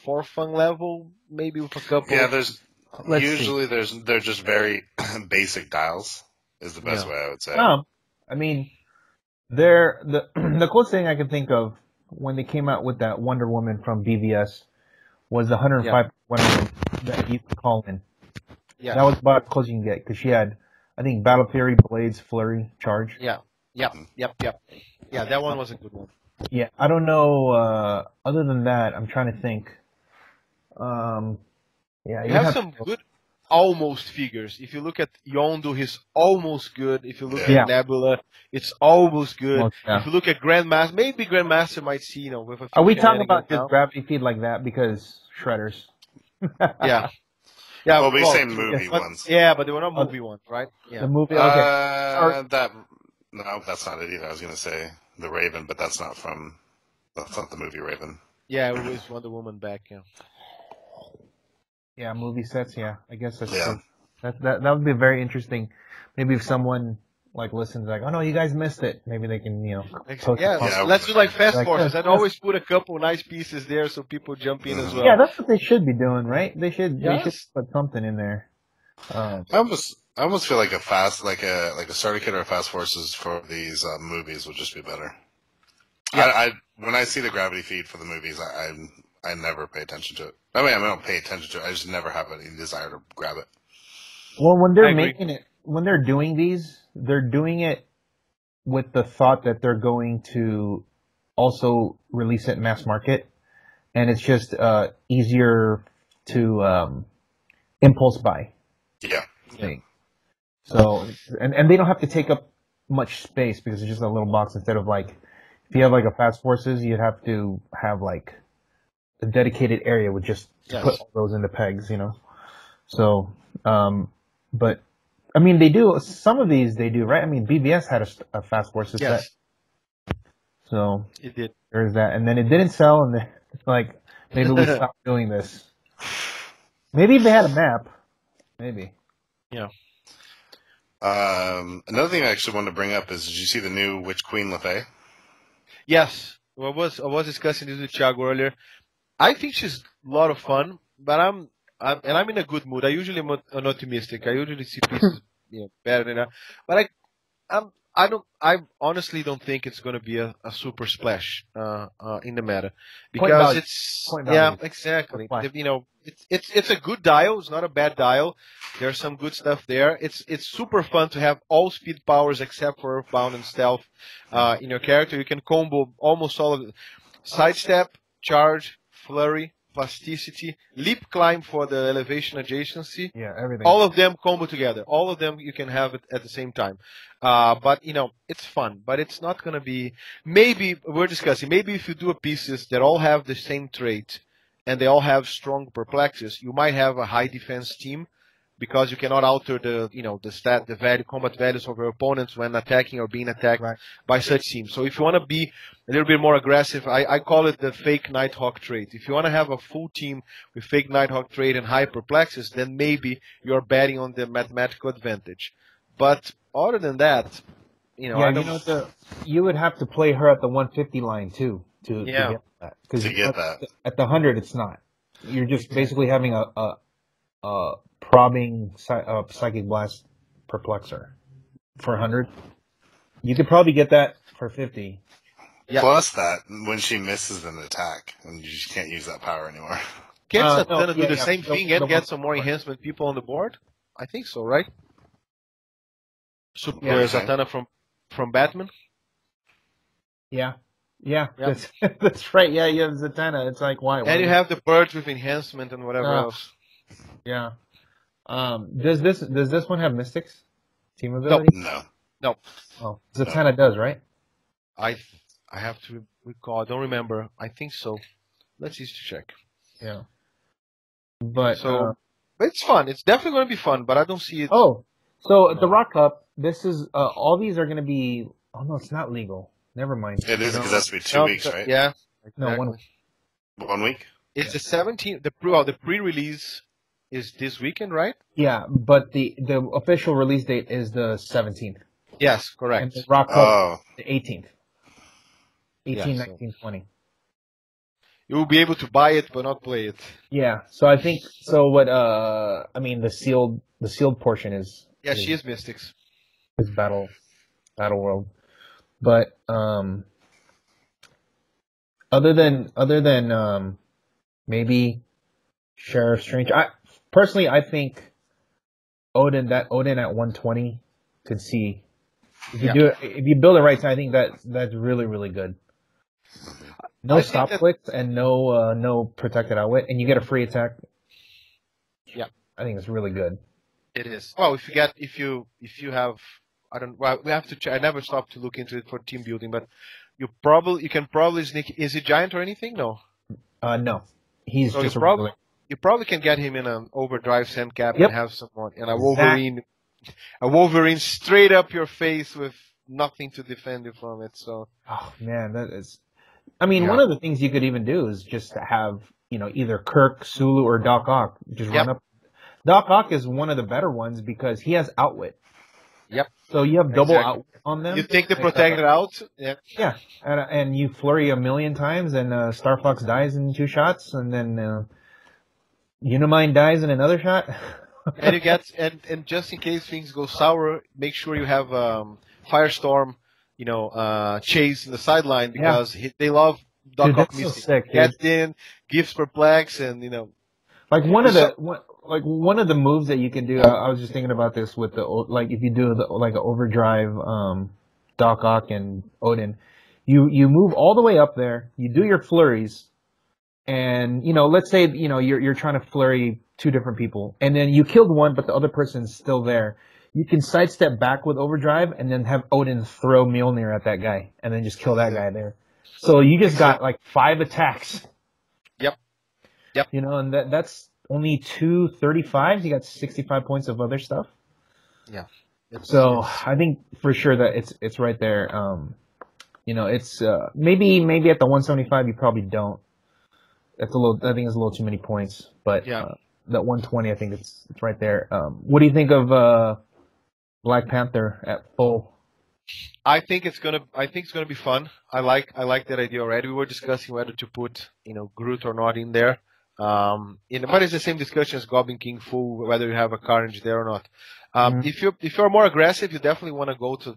4 fun level, maybe with a couple. Yeah, they're just very basic dials is the best way I would say. I mean, the closest thing I can think of when they came out with that Wonder Woman from BVS was the 105 Wonder Woman that you could call in. Yeah. That was about as close you can get, because she had, I think, Battle Fury, Blades, Flurry, Charge. Yep. Yeah, that one was a good one. Yeah, I don't know. Other than that, I'm trying to think. You have some good almost figures. If you look at Yondu, he's almost good. If you look at Nebula, it's almost good. If you look at Grandmaster, maybe Grandmaster might see, with a few. Are we talking about just gravity feed like that because shredders? Yeah. Well, we say movie ones. Yeah, but they were not movie ones, right? Yeah. The movie. Okay. No, that's not it either. I was gonna say the Raven, but that's not the movie Raven. Yeah, it was Wonder Woman back. Yeah. Yeah, movie sets. Yeah, I guess that's true. That would be very interesting. Maybe if someone like listens, like, oh no, you guys missed it. Maybe they can, post Yeah, it. let's do like fast Like, forces. yeah, I'd always put a couple nice pieces there so people jump in as well. Yeah, that's what they should be doing, right? They should Yes. put something in there. I almost feel like a starter kit or a fast forces for these movies would just be better. Yeah. When I see the gravity feed for the movies, I never pay attention to it. I mean, I don't pay attention to it. I just never have any desire to grab it. Well, when they're making it, when they're doing these, they're doing it with the thought that they're going to also release it mass market, and it's just easier to impulse buy. Yeah. Thing. So, and they don't have to take up much space because it's just a little box instead of like, if you have like a fast forces, you'd have to have like a dedicated area with just to put all those into pegs, So, but I mean, they do some of these. They do, right? I mean, BBS had a fast forces set, so it did. There's that, and then it didn't sell, and it's like maybe we stop doing this. Maybe if they had a map, maybe. Yeah. Another thing I actually wanted to bring up is, did you see the new Witch Queen LeFay? Yes. Well, I was discussing this with Thiago earlier. I think she's a lot of fun, but I'm in a good mood. I usually am optimistic. I usually see pieces better than that. But I honestly don't think it's going to be a super splash in the meta, because exactly. It's a good dial. It's not a bad dial. There's some good stuff there. It's super fun to have all speed powers except for Earthbound and Stealth in your character. You can combo almost all of it. Sidestep, charge, flurry, plasticity, leap climb for the elevation adjacency. Yeah, everything. All of them combo together. All of them you can have it at the same time. But it's fun. But it's not gonna be. Maybe we're discussing. Maybe if you do pieces that all have the same trait and they all have strong perplexes, you might have a high defense team, because you cannot alter the combat values of your opponents when attacking or being attacked by such teams. So if you want to be a little bit more aggressive, I call it the fake Nighthawk trait. If you want to have a full team with fake Nighthawk trait and high perplexes, then maybe you're betting on the mathematical advantage. But other than that, you would have to play her at the 150 line too to get that. Because at the 100, it's not. You're just basically having a probbing Psychic Blast Perplexer for 100. You could probably get that for 50. Yeah. Plus that, when she misses an attack, and you just can't use that power anymore. Can Satana do the same thing and get some more enhancement people on the board? I think so, right? Super Zatanna from Batman? Yeah. That's right. Yeah, you have Zatanna. It's like, why? And you have the birds with enhancement and whatever else. Yeah. Does this one have Mystics? Team ability? No. Oh, Zatanna does, right? I have to recall. I don't remember. I think so. Let's just check. Yeah. But it's fun. It's definitely going to be fun, but I don't see it. Oh, so at the Rock Cup, this is all these are going to be. Oh no, it's not legal. Never mind. It is, because that's to be 2 weeks, right? Yeah. Exactly. No, 1 week. 1 week. It's the 17th. The pre-release is this weekend, right? Yeah, but the official release date is the 17th. Yes, correct. And the Rock Cup, the 18th. 18, 19, 20. You will be able to buy it, but not play it. Yeah, so I think what the sealed portion is. Yeah, she is Mystics. Is Battle World, but other than maybe Sheriff Strange, I think Odin at 120 could see. If you build it right, I think that's really, really good. No stop clicks and no protected outwit, and you get a free attack. Yeah, I think it's really good. It is. Well, if you have, we have to check. I never stopped to look into it for team building, but you can probably sneak. Is he giant or anything? No. No. He's just you probably can get him in an overdrive sand cap and have someone and a Wolverine straight up your face with nothing to defend you from it. So. Oh man, that is. I mean, one of the things you could even do is just to have either Kirk, Sulu, or Doc Ock just run up. Doc Ock is one of the better ones because he has outwit. Yep. So you have double out on them. You take the protector out. Yeah. Yeah, and you flurry a million times, and Star Fox dies in 2 shots, and then Unimind dies in another shot. And you get and just in case things go sour, make sure you have Firestorm, Chase in the sideline because they love Doc Ock so Mystic. sick, Gets in, gives perplex, and like one of the moves that you can do. I was just thinking about this with if you do like an overdrive Doc Ock and Odin, you move all the way up there, you do your flurries, and let's say you're trying to flurry 2 different people, and then you killed one, but the other person's still there. You can sidestep back with overdrive, and then have Odin throw Mjolnir at that guy, and then just kill that guy there. So you just got like 5 attacks. Yep. And that's only 2 35s. You got 65 points of other stuff. Yeah. So I think for sure that it's right there. It's maybe at the 175 you probably don't. That's I think it's a little too many points. But that 120, I think it's right there. What do you think of Black Panther at full? I think it's gonna be fun. I like that idea already. We were discussing whether to put Groot or not in there. But it's the same discussion as Goblin King full, whether you have a Carnage there or not. If you're more aggressive, you definitely want to go to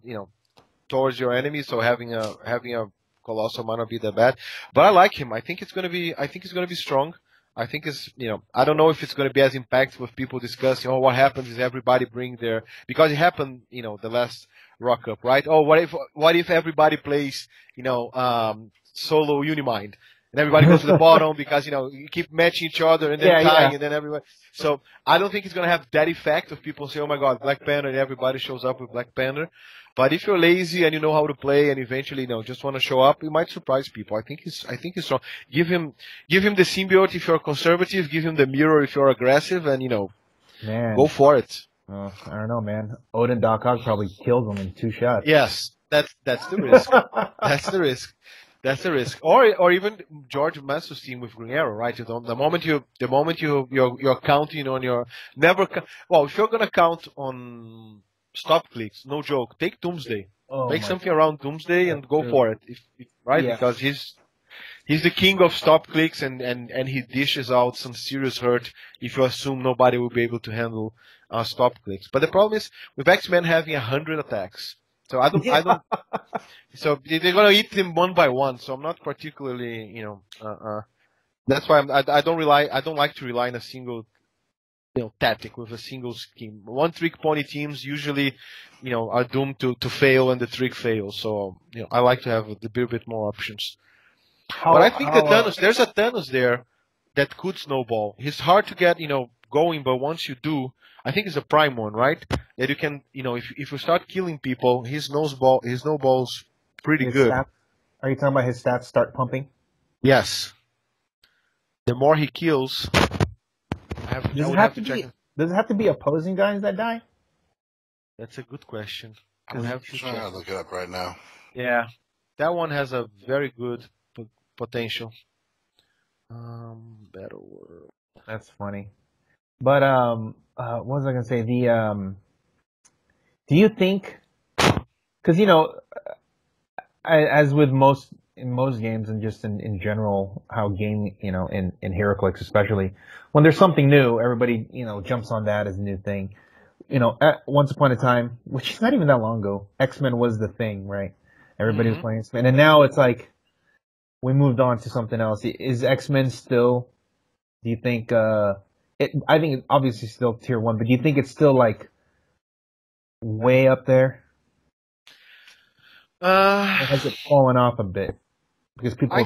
towards your enemy. So having a Colossal might not be that bad. But I like him. I think it's gonna be strong. I think it's I don't know if it's gonna be as impactful with people discussing. Oh, what happens is everybody bring because it happened the last Rock Cup, right? Oh, what if everybody plays solo Unimind? And everybody goes to the bottom because you keep matching each other and then tying and then everybody. So I don't think it's gonna have that effect of people say, "Oh my God, Black Panther!" and everybody shows up with Black Panther. But if you're lazy and you know how to play and eventually just want to show up, it might surprise people. I think he's strong. Give him the symbiote if you're conservative. Give him the mirror if you're aggressive, and go for it. I don't know, man. Odin Doc Ock probably kills him in 2 shots. Yes, that's the risk. That's the risk. That's the risk. Or even George Master's team with Green Arrow, right? The moment you're counting on your if you're gonna count on stop clicks, no joke. Take Doomsday. Make something around Doomsday and go for it. Right? Yeah. Because he's the king of stop clicks and he dishes out some serious hurt if you assume nobody will be able to handle stop clicks. But the problem is with X-Men having 100 attacks. So I don't. So they're gonna eat them one by one. So I'm not particularly, that's why I don't like to rely on a single, tactic with a single scheme. One trick pony teams usually, are doomed to fail and the trick fails. So I like to have a little bit more options. But I think there's a Thanos there that could snowball. He's hard to get, going, but once you do, I think it's a prime one, right? That you can, if you start killing people, his snowball's pretty good. Are you talking about his stats start pumping? Yes. The more he kills, does it have to be opposing guys that die? That's a good question. I'm trying to look it up right now. Yeah, that one has a very good potential. Battle World. That's funny. But what was I gonna say? Do you think? Because as with most games and just in general, how game in HeroClix especially, when there's something new, everybody jumps on that as a new thing. Once upon a time, which is not even that long ago, X-Men was the thing, right? Everybody was playing X-Men, and now it's like we moved on to something else. Is X-Men still? Do you think? I think it's obviously still tier 1, but do you think it's still like way up there? Or has it fallen off a bit? Because people, I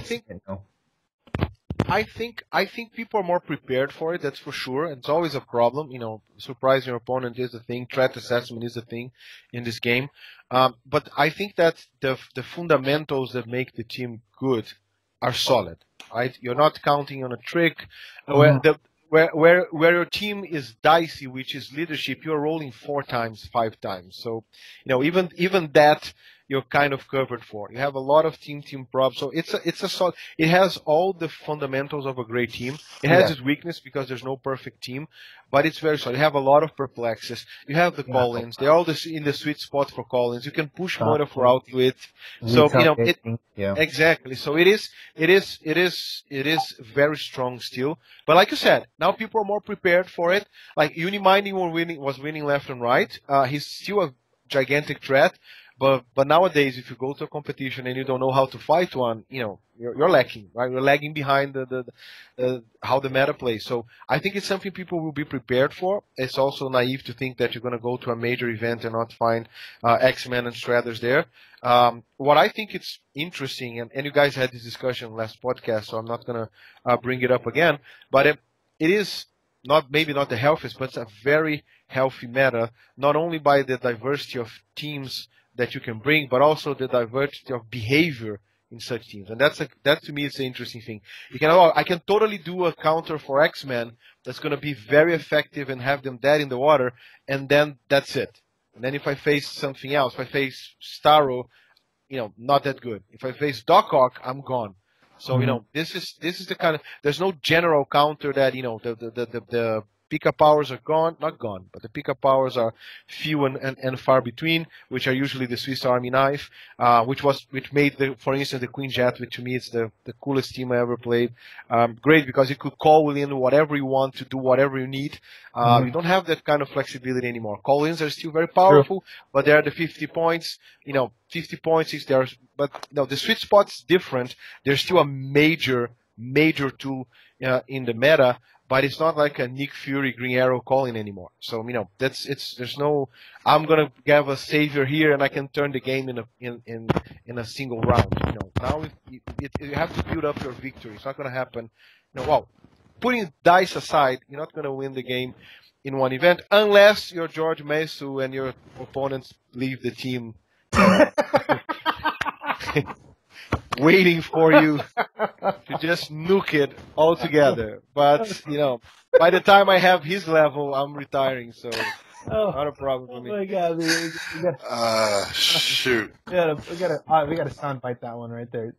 think people are more prepared for it. That's for sure. It's always a problem. Surprise your opponent is the thing. Threat assessment is the thing in this game. But I think that the fundamentals that make the team good are solid. Right? You're not counting on a trick. Where your team is dicey, which is leadership, you're rolling 4 times, 5 times. So, even that you're kind of covered for. You have a lot of team props, so it's a solid. It has all the fundamentals of a great team. It has its weakness because there's no perfect team, but it's very solid. You have a lot of perplexes. You have the call-ins. They're all in the sweet spot for call-ins. You can push Moira for out to it. So exactly. So it is very strong still. But like you said, now people are more prepared for it. Like Uniminding was winning left and right. He's still a gigantic threat. But nowadays, if you go to a competition and you don't know how to fight one, you're lacking, right? You're lagging behind how the meta plays. So I think it's something people will be prepared for. It's also naive to think that you're going to go to a major event and not find X-Men and Strathers there. What I think it's interesting, and you guys had this discussion last podcast, so I'm not going to bring it up again, but it is maybe not the healthiest, but it's a very healthy meta, not only by the diversity of teams that you can bring, but also the diversity of behavior in such teams. And that to me is the interesting thing. I can totally do a counter for X-Men that's going to be very effective and have them dead in the water, and then that's it. And then if I face something else, if I face Starro, not that good. If I face Doc Ock, I'm gone. So, this is the kind of, there's no general counter that, the pickup powers are not gone, but the pickup powers are few and far between, which are usually the Swiss Army knife, which made for instance, the Queen Jet, which to me is the coolest team I ever played. Great because you could call in whatever you want to do whatever you need. You don't have that kind of flexibility anymore. Call-ins are still very powerful, but they are the 50 points. 50 points is there, but the sweet spot's different. There's still a major tool in the meta. But it's not like a Nick Fury Green Arrow calling anymore. So there's no I'm gonna have a savior here and I can turn the game in a single round. Now you have to build up your victory. It's not gonna happen. Putting dice aside, you're not gonna win the game in one event unless you're George Mesu and your opponents leave the team waiting for you to just nuke it all together. But, by the time I have his level, I'm retiring, so not a problem for me. Oh my God, shoot. we gotta soundbite that one right there.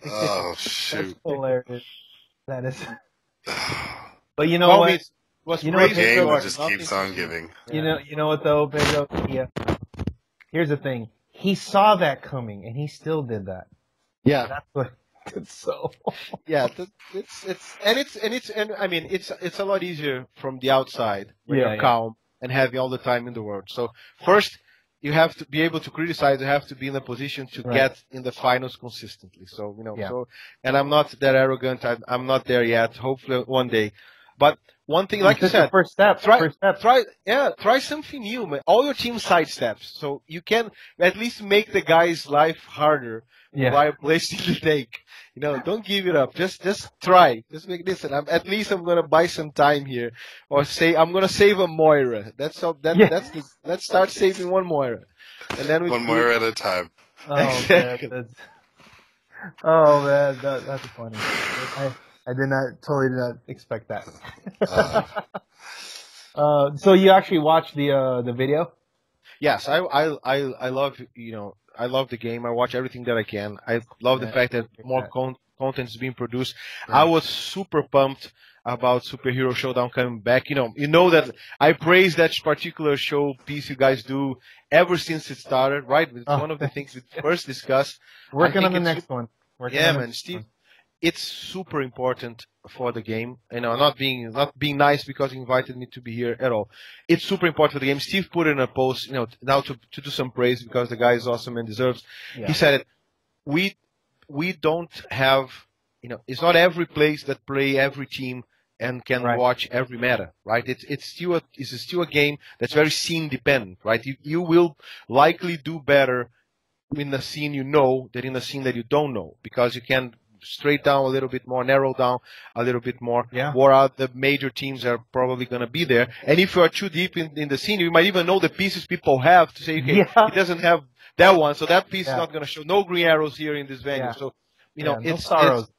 Oh, shoot. That's hilarious. That is. But you know what? The game just keeps on giving. You know what though, Pedro? Yeah. Here's the thing. He saw that coming, and he still did that. Yeah, that's what. It's so. Yeah, it's a lot easier from the outside when you're calm and having all the time in the world. So first, you have to be able to criticize. You have to be in a position to get in the finals consistently. So and I'm not that arrogant. I'm not there yet. Hopefully one day. But one thing, like you said, first step. Try something new, man. All your team sidesteps, so you can at least make the guy's life harder by placing the take. Don't give it up. Just try. Just make this. At least I'm gonna buy some time here, or say I'm gonna save a Moira. Let's start saving one Moira, and then one Moira at a time. Oh exactly. Man, that's funny. I totally did not expect that. So you actually watched the video? Yes, I love I love the game. I watch everything that I can. I love the fact that more content is being produced. Right. I was super pumped about Superhero Showdown coming back. You know that I praise that particular show piece you guys do ever since it started. Right, it's one of the things we first discussed. Working on the next one. Steve. It's super important for the game. Not being nice because he invited me to be here at all. It's super important for the game. Steve put in a post, now to do some praise because the guy is awesome and deserves. Yeah. He said it. We don't have, it's not every place that play every team and can watch every meta, right? It's still a game that's very scene dependent, right? You will likely do better in the scene than in a scene that you don't know, because you can straight down a little bit more, narrow down a little bit more. Yeah. What are the major teams are probably going to be there? And if you are too deep in the scene, you might even know the pieces people have to say, okay, he doesn't have that one, so that piece is not going to show. No green arrows here in this venue. Yeah. So, it's Starros.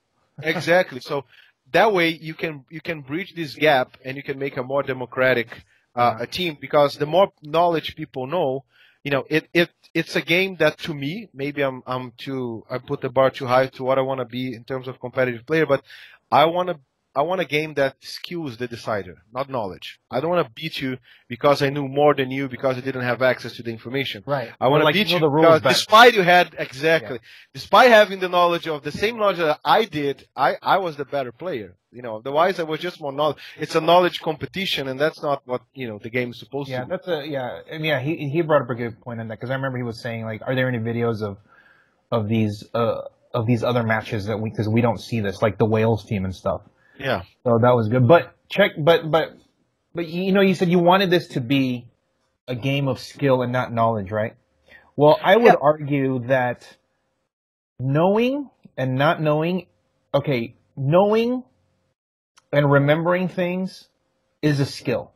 Exactly. So that way you can bridge this gap and you can make a more democratic a team, because the more knowledge people know, it's a game that to me, maybe I put the bar too high to what I want to be in terms of competitive player, but I want to I want a game that skills the decider, not knowledge. I don't want to beat you because I knew more than you because I didn't have access to the information. Right. I want to like, beat you know you the rules because better. despite you had despite having the knowledge of the same knowledge that I did, I was the better player. Otherwise I was just more knowledge. It's a knowledge competition, and that's not what the game is supposed to be. He brought up a good point on that, because I remember he was saying, like, are there any videos of these other matches that because we don't see this, like the Wales team and stuff. Yeah. So that was good. But you said you wanted this to be a game of skill and not knowledge, right? Well, I would argue that knowing and not knowing, knowing and remembering things is a skill.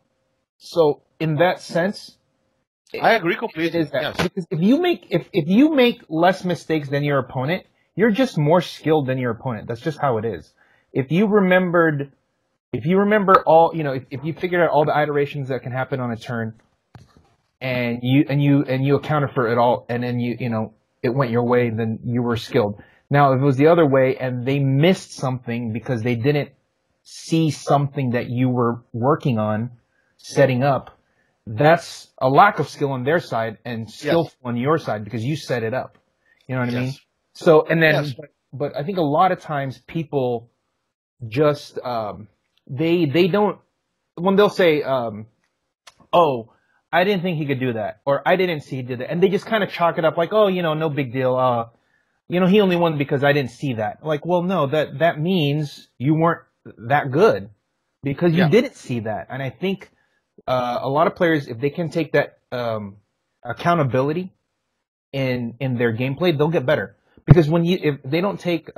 So in that sense, I agree completely. It is that. Yes. Because if you make less mistakes than your opponent, you're just more skilled than your opponent. That's just how it is. If you remember all, if you figured out all the iterations that can happen on a turn, and you accounted for it all, and then it went your way, then you were skilled. Now, if it was the other way and they missed something because they didn't see something that you were working on, setting up, that's a lack of skill on their side and skillful on your side because you set it up. You know what I mean? So, and then, but I think a lot of times people just, they don't, when they'll say, oh, I didn't think he could do that, or I didn't see he did that, and they just kind of chalk it up like, oh, no big deal, he only won because I didn't see that. Like, well, no, that means you weren't that good because you didn't see that. And I think a lot of players, if they can take that accountability in their gameplay, they'll get better. Because if they don't take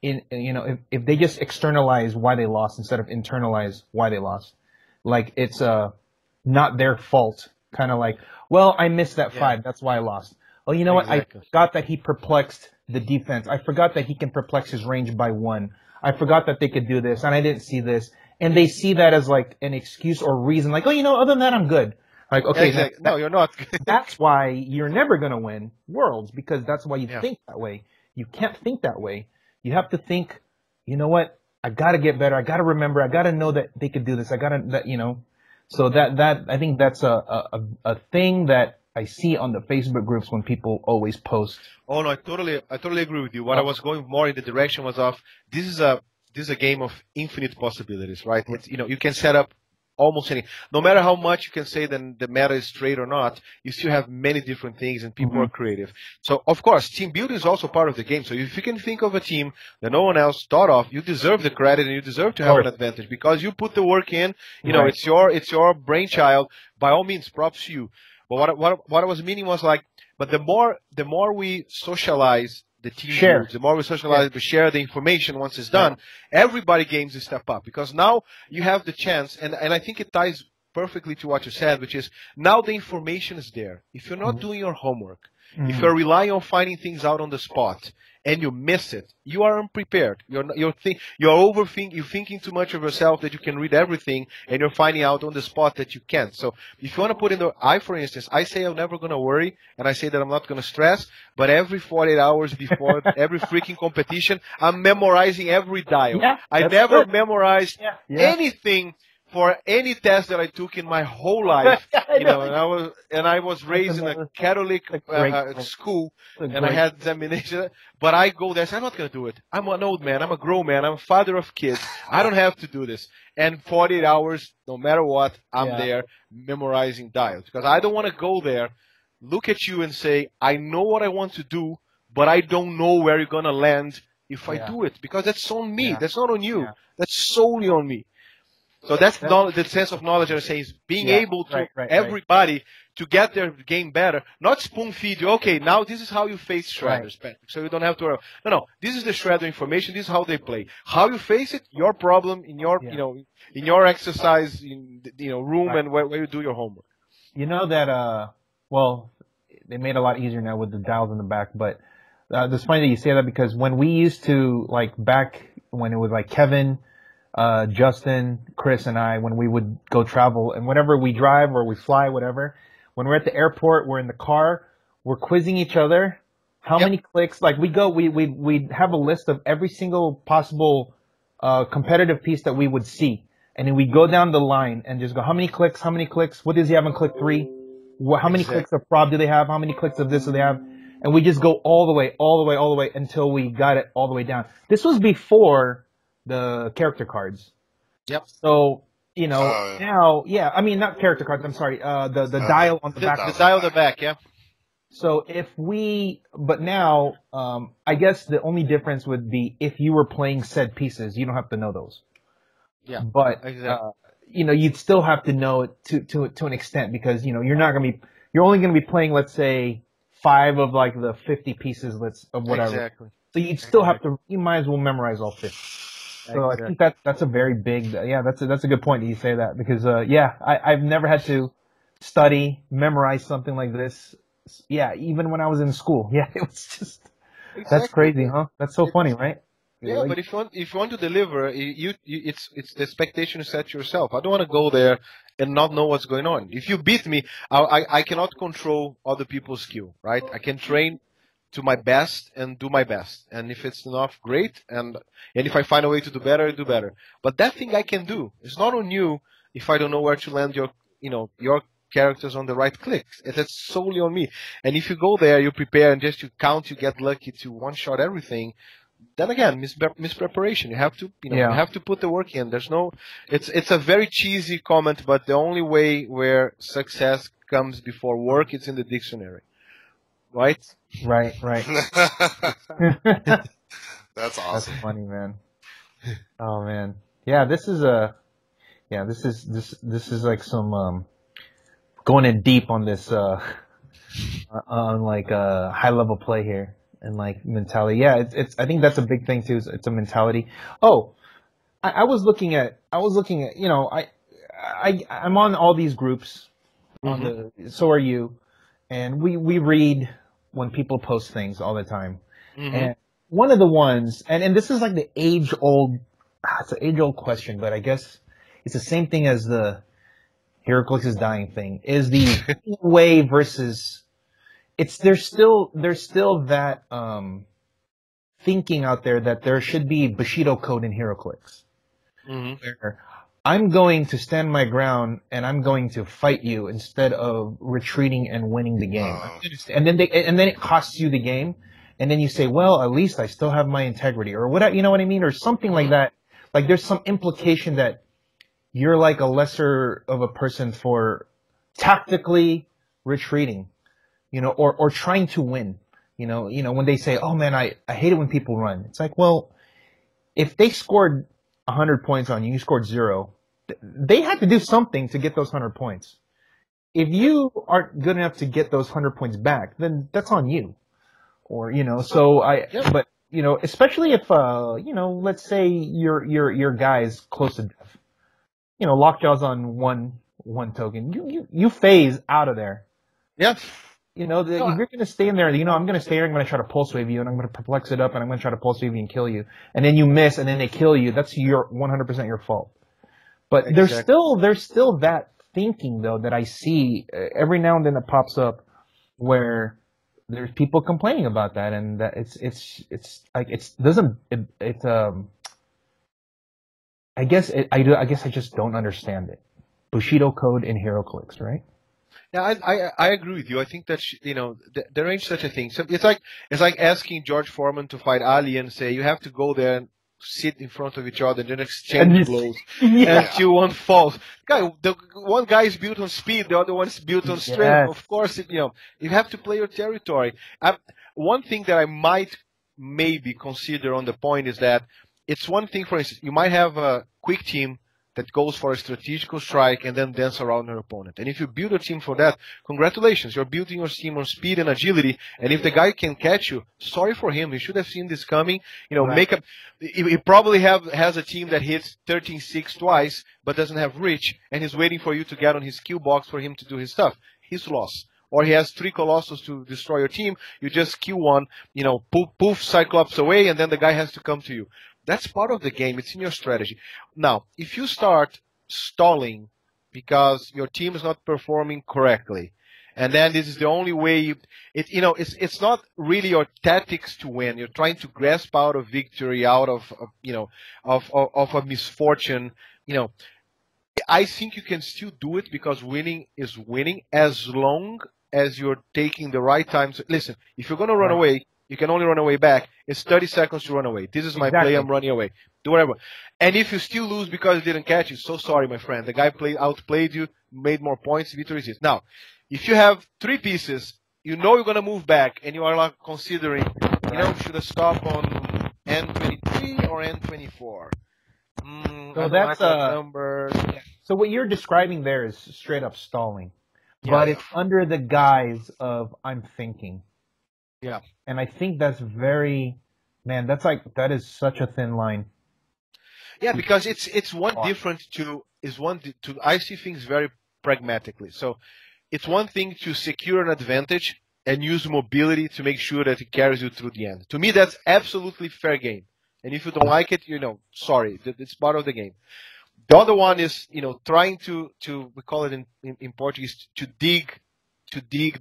if they just externalize why they lost instead of internalize why they lost, like it's not their fault, kind of like, well, I missed that 5, that's why I lost. Oh, you know what? I forgot that he perplexed the defense. I forgot that he can perplex his range by 1. I forgot that they could do this, and I didn't see this. And they see that as like an excuse or reason, like, oh, other than that, I'm good. Like, okay, no, you're not. That's why you're never gonna win Worlds, because that's why you think that way. You can't think that way. You have to think, you know what? I gotta get better. I gotta remember. I gotta know that they could do this. I gotta So that I think that's a thing that I see on the Facebook groups when people always post. Oh no, I totally agree with you. What I was going more in the direction was of this is a game of infinite possibilities, right? It's, you can set up almost any. No matter how much you can say that the meta is straight or not, you still have many different things, and people are creative. So of course, team building is also part of the game. So if you can think of a team that no one else thought of, you deserve the credit and you deserve to have an advantage because you put the work in. It's your brainchild. By all means, props to you. But what I was meaning was like, but the more we socialize the team builds, the more we socialize, we share the information once it's done, everybody gains a step up, because now you have the chance, and I think it ties perfectly to what you said, which is now the information is there. If you're not doing your homework, if you're relying on finding things out on the spot, and you miss it, you are unprepared. You're thinking too much of yourself that you can read everything, and you're finding out on the spot that you can't. So if you want to put in for instance, I say I'm never going to worry, and I say that I'm not going to stress, but every 48 hours before every freaking competition, I'm memorizing every dial. I never memorized anything for any test that I took in my whole life, and I was raised in a Catholic school, and I had examination. But I go there, so I'm not going to do it. I'm an old man. I'm a grown man. I'm a father of kids. I don't have to do this. And 48 hours, no matter what, I'm there memorizing dials, because I don't want to go there, look at you and say, I know what I want to do, but I don't know where you're going to land if I do it, because that's on me. That's not on you. That's solely on me. So that's the sense of knowledge I'm saying, is being able to everybody to get their game better, not spoon feed you. Okay, now this is how you face shredders, so you don't have to worry. No, this is the shredder information. This is how they play. How you face it, your problem in your in your exercise room and where you do your homework. You know that well, they made it a lot easier now with the dials in the back, but it's funny that you say that, because when we used to, like, back when it was like Kevin, Justin, Chris, and I, when we would go travel, and whenever we drive or we fly, whatever, when we're at the airport, we're in the car, we're quizzing each other. How many clicks? Like we have a list of every single possible competitive piece that we would see. And then we go down the line and just go, how many clicks? How many clicks? What does he have on click 3? How many clicks of prop do they have? How many clicks of this do they have? And we just go all the way until we got it all the way down. This was before the character cards. Yep. So, you know, now, yeah, I mean, not character cards, I'm sorry, the dial on the back. The dial on the back, yeah. So but now, I guess the only difference would be if you were playing said pieces, you don't have to know those. Yeah. But, you know, you'd still have to know it to an extent because, you know, you're only going to be playing, let's say, 5 of like the 50 pieces of whatever. Exactly. So you'd still have to, you might as well memorize all 50. So I think that's a very big, that's a good point that you say that because, I've never had to study, memorize something like this. Yeah, even when I was in school. Yeah, it was just, that's crazy, huh? That's so funny, right? Yeah, but if you want to deliver, it's the expectation you set yourself. I don't want to go there and not know what's going on. If you beat me, I cannot control other people's skill, right? I can train to my best and do my best. And if it's enough, great. And if I find a way to do better, I do better. But that thing I can do. It's not on you if I don't know where to land your characters on the right clicks. That's solely on me. And if you go there, you prepare and just you count, you get lucky to one-shot everything. Then again, mispreparation. You have to, you have to put the work in. There's no, it's a very cheesy comment, but the only way where success comes before work, it's in the dictionary. Right? Right. That's awesome. That's funny, man. Oh man. Yeah, this is like some, going in deep on this, on like, high level play here. And like mentality, yeah, I think that's a big thing too. It's a mentality. Oh, I was looking at, you know, I'm on all these groups. So are you, and we read when people post things all the time. And one of the ones, and this is like the age old, it's an age old question, but I guess it's the same thing as the Heraclix is dying thing. Is the way versus. There's still that thinking out there that there should be Bushido code in Heraclix. Where I'm going to stand my ground and I'm going to fight you instead of retreating and winning the game. And then it costs you the game, and then you say, well, at least I still have my integrity or whatever, you know what I mean, or something like that. Like there's some implication that you're like a lesser of a person for tactically retreating. You know, or trying to win, you know, when they say, oh man, I hate it when people run. It's like, well, if they scored 100 points on you, you scored 0, they had to do something to get those 100 points. If you aren't good enough to get those 100 points back, then that's on you. Or, you know, so but, you know, especially if, you know, let's say your guy's close to death. You know, Lockjaw's on one token. You phase out of there. Yeah. You know, if you're going to stay in there, you know, I'm going to stay here, I'm going to try to pulse wave you, and I'm going to perplex it up, and I'm going to try to pulse wave you and kill you. And then you miss, and then they kill you. That's 100% your fault. But there's still that thinking, though, that I see every now and then it pops up where there's people complaining about that, and that I guess I just don't understand it. Bushido code in Heraclix, right? Yeah, I agree with you. I think that you know there ain't such a thing. So it's like asking George Foreman to fight Ali and say you have to go there and sit in front of each other and then exchange blows until one falls. One guy is built on speed, the other one is built on strength. Yes. Of course, you have to play your territory. One thing that I might maybe consider on the point is that it's one thing, for instance, you might have a quick team that goes for a strategical strike and then dance around your opponent. And if you build a team for that, congratulations, you're building your team on speed and agility. And if the guy can catch you, sorry for him. He should have seen this coming. You know, he probably has a team that hits 13-6 twice, but doesn't have reach, and he's waiting for you to get on his skill box for him to do his stuff. He's lost. Or he has 3 Colossus to destroy your team. You just kill one, you know, poof, Cyclops away, and then the guy has to come to you. That's part of the game. It's in your strategy. Now, if you start stalling because your team is not performing correctly, And then this is the only way it's not really your tactics to win. You're trying to grasp out of victory, out of a misfortune. I think you can still do it because winning is winning as long as you're taking the right time. Listen, if you're going to run away, you can only run away back. It's 30 seconds to run away. This is my play. I'm running away. Do whatever. And if you still lose because it didn't catch you, so sorry, my friend. The guy outplayed you, made more points. Victory is it. Now, if you have 3 pieces, you're going to move back, and you are like considering, should I stop on N23 or N24? So that's numbers. So what you're describing there is straight up stalling, but it's under the guise of I'm thinking. Yeah. And I think that's that is such a thin line. Yeah, because it's one different I see things very pragmatically. So it's one thing to secure an advantage and use mobility to make sure that it carries you through the end. To me, that's absolutely fair game. And if you don't like it, sorry, it's part of the game. The other one is, trying to we call it in Portuguese, to dig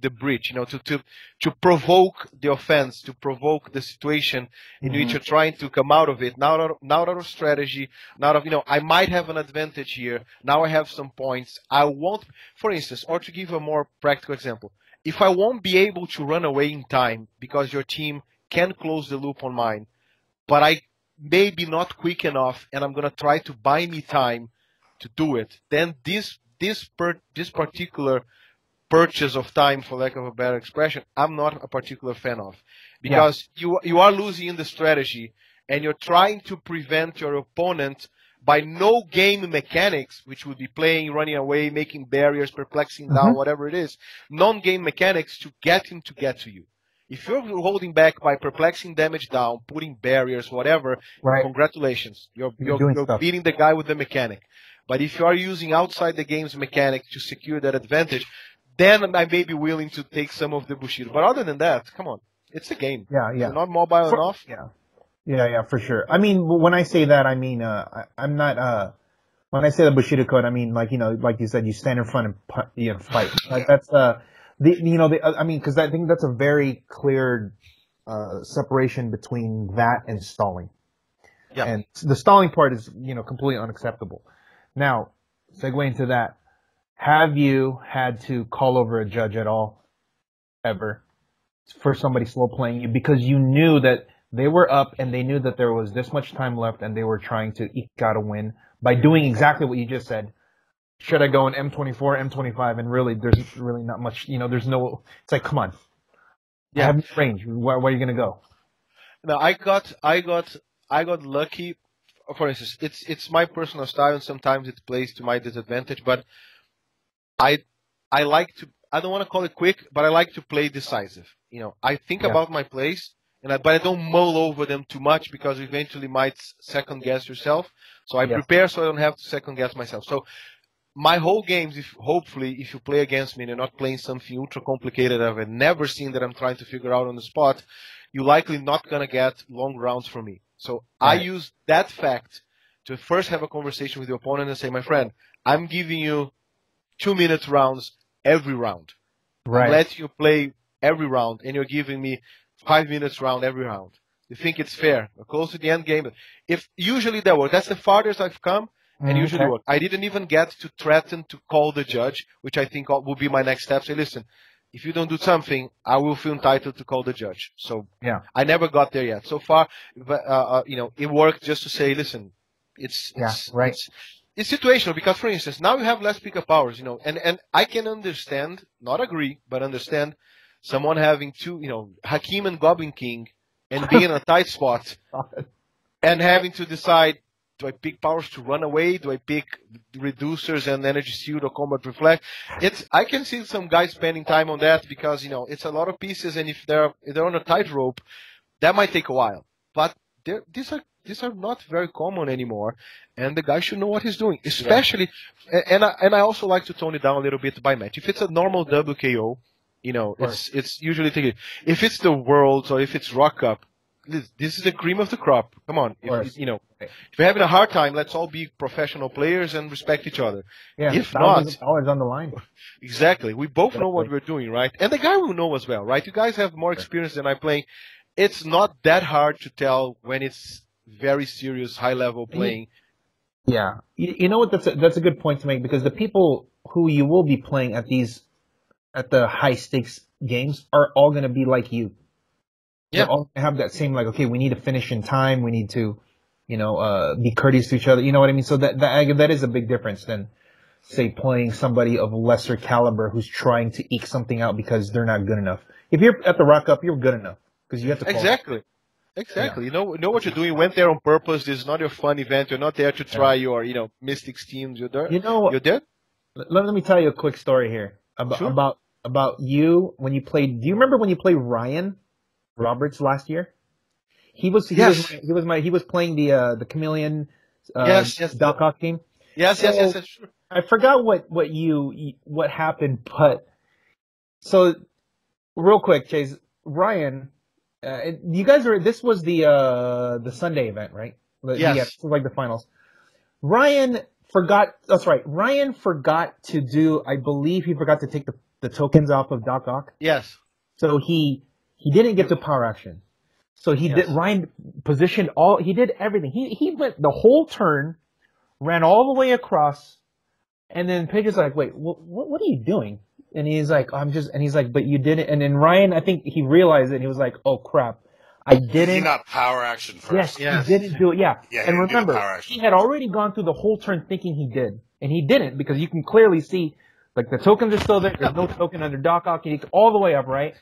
the breach, to provoke the offense, to provoke the situation in which you're trying to come out of it. Not out of strategy, not of, I might have an advantage here. Now I have some points. I won't, for instance, or to give a more practical example, if I won't be able to run away in time because your team can close the loop on mine, but I may be not quick enough and I'm going to try to buy me time to do it, then this particular purchase of time, for lack of a better expression, I'm not a particular fan of. Because you are losing in the strategy and you're trying to prevent your opponent by no game mechanics, which would be playing, running away, making barriers, perplexing down, whatever it is, non-game mechanics to get him to get to you. If you're holding back by perplexing damage down, putting barriers, whatever, congratulations. You're beating the guy with the mechanic. But if you are using outside the game's mechanic to secure that advantage, then I may be willing to take some of the Bushido. But other than that, come on. It's a game. Yeah. You're not mobile enough. Yeah, for sure. I mean, when I say that, I mean, I'm not, when I say the Bushido code, I mean, like you said, you stand in front and fight. Like that's, because I think that's a very clear separation between that and stalling. Yeah. And the stalling part is, completely unacceptable. Now, segue into that. Have you had to call over a judge at all, ever, for somebody slow playing you because you knew that they were up and they knew that there was this much time left and they were trying to eke out a win by doing exactly what you just said? Should I go in M24, M25? And really, there's really not much, there's no, it's like, come on. I have no range. Where are you going to go? No, I got lucky. For instance, it's my personal style and sometimes it plays to my disadvantage, but I like to, I don't want to call it quick, but I like to play decisive. I think about my plays, but I don't mull over them too much because eventually might second guess yourself. So I prepare so I don't have to second guess myself. So my whole games, hopefully, if you play against me and you're not playing something ultra complicated I've never seen that I'm trying to figure out on the spot, you're likely not going to get long rounds from me. So I use that fact to first have a conversation with the opponent and say, my friend, I'm giving you 2-minute rounds every round. I'm letting you play every round, and you're giving me 5 minutes round every round. You think it's fair? We're close to the end game. If usually that works. That's the farthest I've come, and usually work. I didn't even get to threaten to call the judge, which I think will be my next step. Say, listen, if you don't do something, I will feel entitled to call the judge. So I never got there yet. So far, but it worked just to say, listen, it's situational because, for instance, now you have less pickup powers, and I can understand, not agree, but understand someone having two, Hakim and Goblin King and being in a tight spot and having to decide, do I pick powers to run away? Do I pick reducers and energy shield or combat reflect? I can see some guys spending time on that because, it's a lot of pieces, and if they're on a tightrope, that might take a while. But these are not very common anymore, and the guy should know what he's doing. Especially, and I also like to tone it down a little bit by match. If it's a normal WKO, it's usually thinking. If it's the Worlds or if it's Rock Cup, this is the cream of the crop. Come on, if you're having a hard time, let's all be professional players and respect each other. Yeah, if thousands not, of dollars on the line. Exactly, we both know what we're doing, right? And the guy will know as well, right? You guys have more experience than I playing. It's not that hard to tell when it's very serious, high level playing. Yeah, you know what? That's a good point to make, because the people who you will be playing at the high stakes games are all going to be like you. Yeah. They're all going to have that same, like, okay, we need to finish in time. We need to, be courteous to each other. You know what I mean? So that is a big difference than, say, playing somebody of lesser caliber who's trying to eke something out because they're not good enough. If you're at the Rock Cup, you're good enough because you have to. Exactly. You know what you're doing. You went there on purpose. This is not your fun event. You're not there to try your, Mystics teams. You're there. You're there. Let me tell you a quick story here about you when you played. Do you remember when you played Ryan Roberts last year? He was playing the Chameleon Doc Ock team. Yes, sure. I forgot what happened, but so real quick, Chase, Ryan, you guys this was the Sunday event, right? Yes. Yeah, this was like the finals. Ryan forgot. That's right. Ryan forgot to do. I believe he forgot to take the tokens off of Doc Ock. Yes. So he didn't get to power action. So Ryan positioned he did everything. He went the whole turn, ran all the way across, and then Pedro's like, wait, what are you doing? And he's like, but you didn't. And then Ryan, I think he realized it, and he was like, oh crap, I didn't. Did he not power action first? Yes, he didn't do it. Yeah. Yeah, and remember, he had already gone through the whole turn thinking he did, and he didn't, because you can clearly see, like, the tokens are still there. There's no token under Doc Ock. He gets all the way up, right?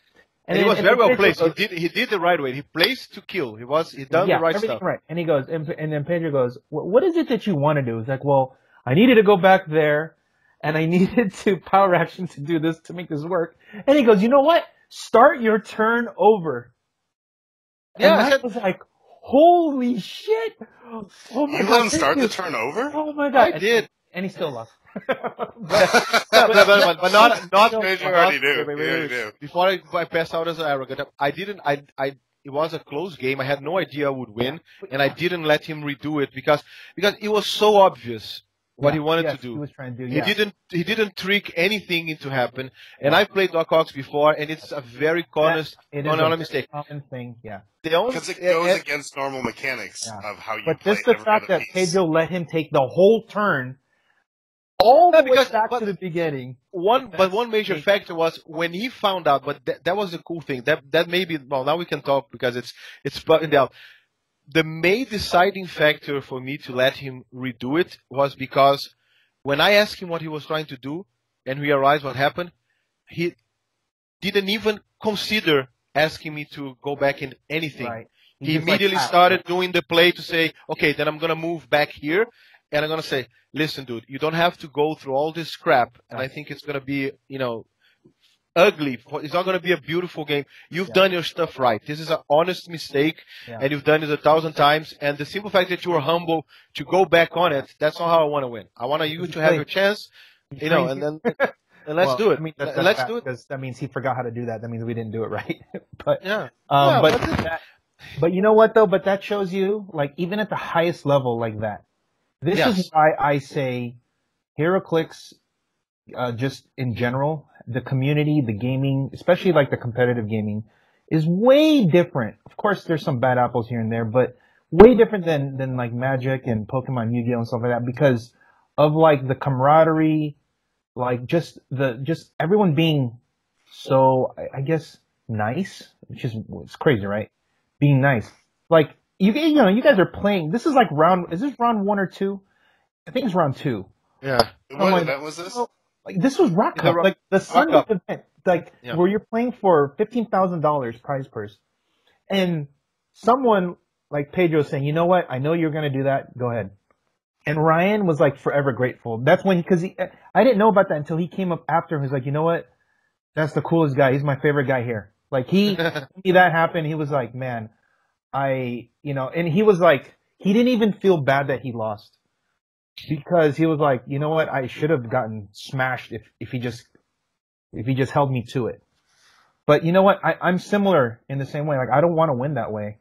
And he was very well placed. He did the right way. He placed to kill. He done the right stuff. Right. And he goes, and then Pedro goes, what is it that you want to do? He's like, well, I needed to go back there, and I needed to power action to do this, to make this work. And he goes, you know what? Start your turn over. Yeah. And I was like, holy shit. Oh my God. You let him start the turn over? Oh my God. I did. And he still lost. but not Pedro already knew. Before I pass out as arrogant, it was a close game. I had no idea I would win, and I didn't let him redo it because it was so obvious what he wanted to do. He was trying to do. He didn't trick anything into happen. And I've played Doc Ox before, and it's a very honest mistake. Common thing, yeah. Because it goes against normal mechanics of how you play. But just the fact that Pedro let him take the whole turn. All the way back to the beginning. One major factor was when he found out. But that was the cool thing. That maybe now we can talk because it's buttoned out. The main deciding factor for me to let him redo it was because when I asked him what he was trying to do and realized what happened, he didn't even consider asking me to go back in anything. Right. He immediately started doing the play to say, okay, then I'm gonna move back here. And I'm going to say, listen, dude, you don't have to go through all this crap. And I think it's going to be, ugly. It's not going to be a beautiful game. You've done your stuff right. This is an honest mistake. And you've done it 1,000 times. And the simple fact that you were humble to go back on it, that's not how I want to win. I want you to have your chance, and then and let's do it. I mean, let's do it. Because that means he forgot how to do that. That means we didn't do it right. But yeah. But you know what, though? But that shows you, like, even at the highest level like that, this is why I say HeroClix, just in general, the community, the gaming, especially like the competitive gaming, is way different. Of course, there's some bad apples here and there, but way different than like Magic and Pokemon, Yu-Gi-Oh! And stuff like that because of like the camaraderie, like just everyone being so, I guess, nice, which is, it's crazy, right? Being nice. Like, you guys are playing. This is like is this round 1 or 2? I think it's round 2. Yeah. What event was this? Like, this was Rock Cup, like the Sunday event, like where you're playing for $15,000 prize purse, and someone like Pedro saying, you know what, I know you're gonna do that. Go ahead. And Ryan was like forever grateful. That's when I didn't know about that until he came up after. He was like, you know what, that's the coolest guy. He's my favorite guy here. Like that happened. He was like, man. And he was like, he didn't even feel bad that he lost because he was like, you know what, I should have gotten smashed if he just held me to it. But you know what, I'm similar in the same way. Like, I don't want to win that way.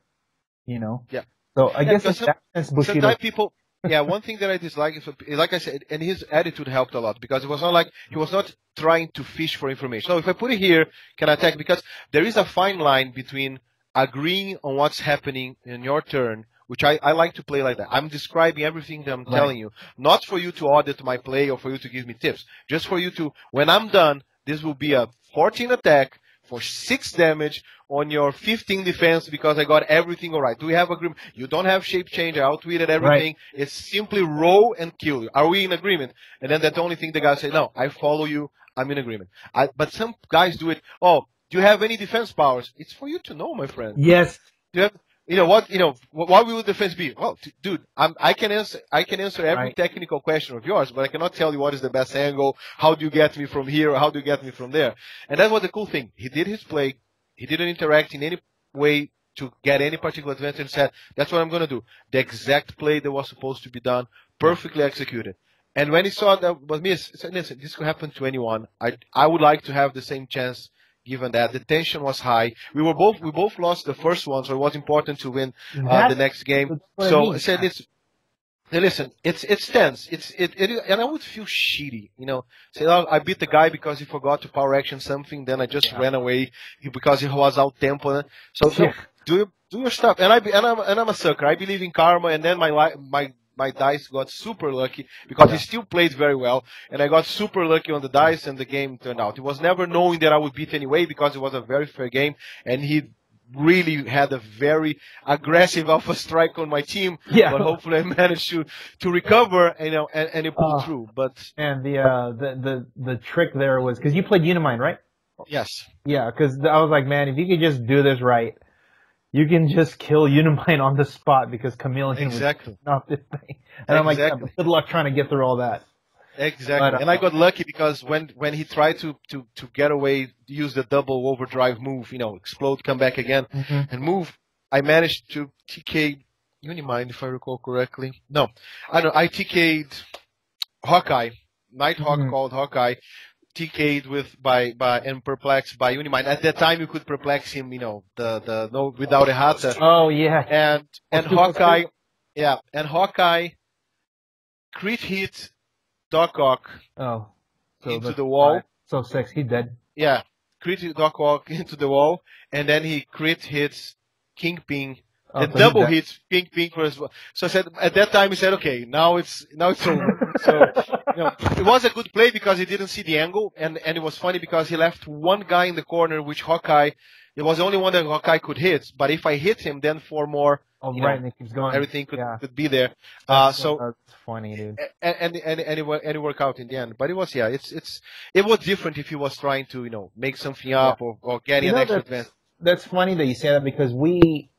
You know. Yeah. So I guess in that sense, Bushido. Sometimes people. Yeah, one thing that I dislike is, like I said, and his attitude helped a lot because it was not like he was not trying to fish for information. So if I put it here, can I attack? Because there is a fine line between agreeing on what's happening in your turn, which I like to play like that. I'm describing everything that I'm telling you, not for you to audit my play or for you to give me tips, just for you to, when I'm done, this will be a 14 attack for 6 damage on your 15 defense because I got everything all right. Do we have agreement? You don't have shape change. I outwitted everything. Right. It's simply roll and kill you. Are we in agreement? And then that's the only thing the guy say, no, I follow you. I'm in agreement. But some guys do it. Oh, do you have any defense powers? It's for you to know, my friend. Yes. Do you have, what will defense be? Well, dude, I can answer every technical question of yours, but I cannot tell you what is the best angle. How do you get me from here? Or how do you get me from there? And that was the cool thing. He did his play. He didn't interact in any way to get any particular advantage and said, that's what I'm going to do. The exact play that was supposed to be done, perfectly executed. And when he saw that was me, he said, listen, this could happen to anyone. I would like to have the same chance. Given that the tension was high, we both lost the first one, so it was important to win the next game. So I said, listen, it's tense. And I would feel shitty, Say, oh, I beat the guy because he forgot to power action something. Then I just ran away because he was out tempo. So do your stuff. And I'm a sucker. I believe in karma. And then my dice got super lucky because he still played very well, and I got super lucky on the dice, and the game turned out. It was never knowing that I would beat anyway because it was a very fair game, and he really had a very aggressive alpha strike on my team. Yeah. But hopefully I managed to recover, and it pulled through. But and the trick there was because you played Unimind, right? Yes. Yeah, because I was like, man, if you could just do this right. You can just kill Unimind on the spot because Chameleon was not this thing. And I'm like, yeah, good luck trying to get through all that. Exactly. But, and I got lucky because when he tried to get away, use the double overdrive move, explode, come back again, and move, I managed to TK Unimind, if I recall correctly. No, I don't know. I TK'd Hawkeye. Nighthawk called Hawkeye. TK'd and perplexed by Unimind. At that time, you could perplex him, without a Hata. Oh yeah. And Hawkeye, Hawkeye crit hit Doc Ock into the wall. So 6, he dead. Yeah, crit hit Doc Ock into the wall, and then he crit hits Kingpin. The double hits Kingpin first. So I said at that time he said, okay, now it's over. So it was a good play because he didn't see the angle, and it was funny because he left one guy in the corner, which Hawkeye. It was the only one that Hawkeye could hit. But if I hit him, then 4 more. And it keeps going. Everything could be there. That's funny, dude. And it worked out in the end. But it was it was different if he was trying to make something up or getting an extra advance. That's funny that you say that because we.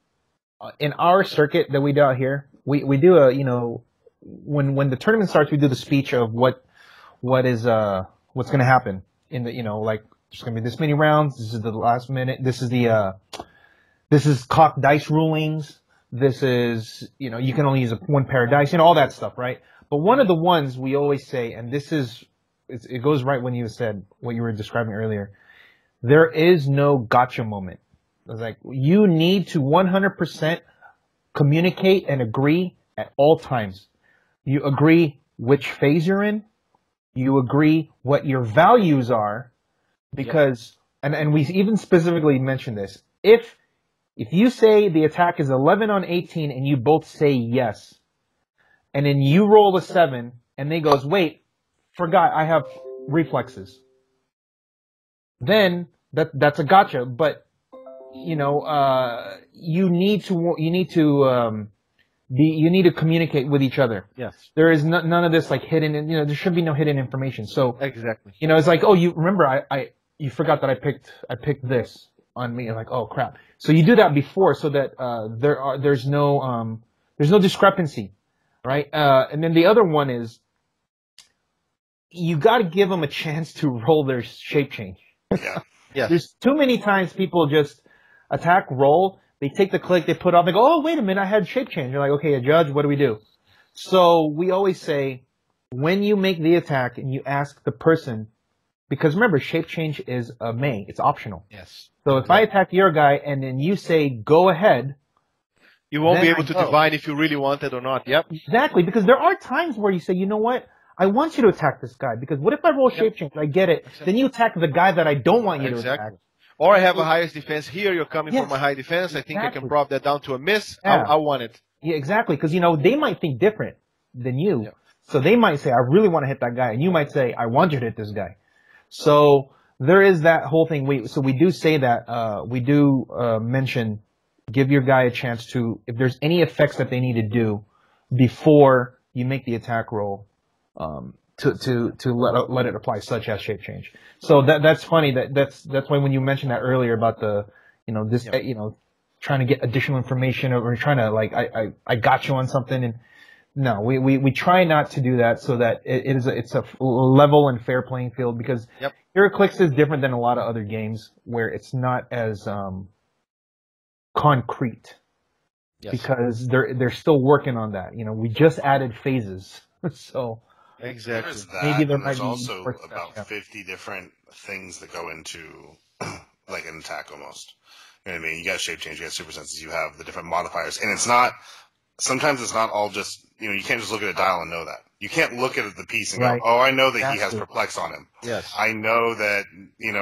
In our circuit that we do out here, we do a when the tournament starts, we do the speech of what's going to happen in the like there's going to be this many rounds. This is the last minute. This is cocked dice rulings. This is you can only use one pair of dice. All that stuff, right? But one of the ones we always say, and it goes right when you said what you were describing earlier. There is no gotcha moment. It's like, you need to 100% communicate and agree at all times. You agree which phase you're in. You agree what your values are. Because, and we even specifically mentioned this. If you say the attack is 11 on 18 and you both say yes, and then you roll a 7 and they goes, wait, forgot I have reflexes. Then that's a gotcha, but you need to communicate with each other. Yes. There is none of this like hidden, there should be no hidden information. So exactly. It's like, oh, you remember you forgot that I picked this on me. I'm like, oh crap. So you do that before so that there's no discrepancy, right? And then the other one is you got to give them a chance to roll their shape change. Yeah. Yeah. There's too many times people just attack, roll, they take the click, they put off, they go, oh, wait a minute, I had shape change. You're like, okay, a judge, what do we do? So we always say, when you make the attack and you ask the person, because remember, shape change is a may, it's optional. Yes. So if I attack your guy and then you say, go ahead, You won't be then able I to go. divine if you really want it or not. Yep. Exactly, because there are times where you say, you know what? I want you to attack this guy, because what if I roll shape change? I get it. Exactly. Then you attack the guy that I don't want you to attack. Exactly. Or I have a highest defense here. You're coming Yes. for my high defense. I think I can Exactly. prop that down to a miss. Yeah. I want it. Yeah, exactly, because, they might think different than you. Yeah. So they might say, I really want to hit that guy, and you might say, I want you to hit this guy. So there is that whole thing. We do say that, we do mention, give your guy a chance to, if there's any effects that they need to do before you make the attack roll, to let it apply, such as shape change. So that's funny. That's why when you mentioned that earlier about the, trying to get additional information, or trying to I got you on something, and no, we try not to do that, so that it's a level and fair playing field, because HeroClix is different than a lot of other games where it's not as concrete. Yes. Because they're still working on that. We just added phases, so exactly. There's that, maybe there and might there's be also more about stuff, 50 different things that go into like an attack almost. You know what I mean? You got shape change, you got super senses, you have the different modifiers, and sometimes it's not all just, you can't just look at a dial and know that. You can't look at the piece and go, oh, I know that he has perplex on him. Yes. I know that, you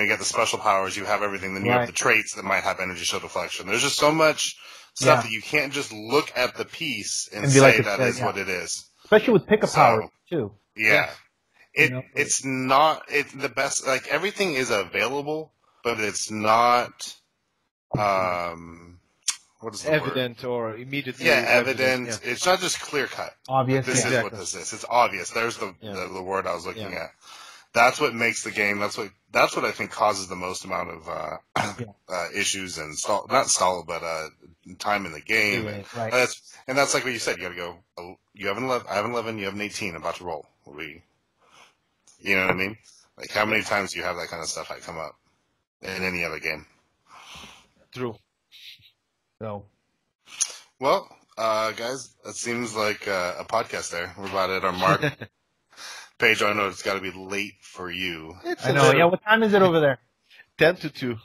got the special powers, you have everything, then you have the traits that might have energy shield deflection. There's just so much stuff that you can't just look at the piece and say that is what it is. Especially with pick-up power, too. Yeah. It's not the best. Like, everything is available, but it's not, what is the evident word? Or immediately evident. Yeah. It's not just clear cut. Obvious. This is what this is. It's obvious. There's the word I was looking at. That's what makes the game. That's what I think causes the most amount of issues and time in the game. Right. And that's like what you said. You got to go. Oh, you have an 11. I have an 11. You have an 18. I'm about to roll. You know what I mean? Like, how many times do you have that kind of stuff come up in any other game? True. So, well, guys, that seems like a podcast there. We're about at our mark. Pedro, I know it's got to be late for you. I know. Yeah, what time is it over there? 10 to 2.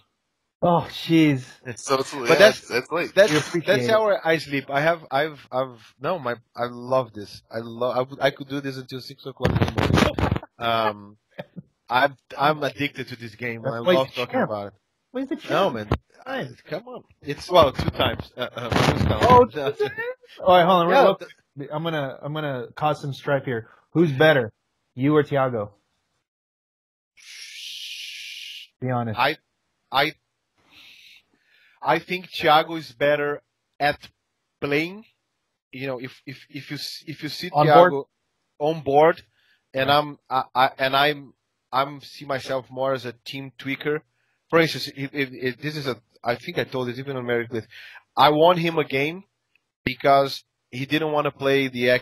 Oh, jeez. So it's late. But that's late. That's how I sleep. I love this. I could do this until 6 o'clock in the morning. I'm addicted to this game. And I love talking about it. Where's the champ? No, man. Come on. It's 2 times. Oh, all right, hold on. I'm gonna cause some strife here. Who's better, you or Thiago? Be honest. I think Thiago is better at playing. If you see Thiago on board, and I'm see myself more as a team tweaker. For instance, if this is I think I told this even on American. I won him a game because he didn't want to play the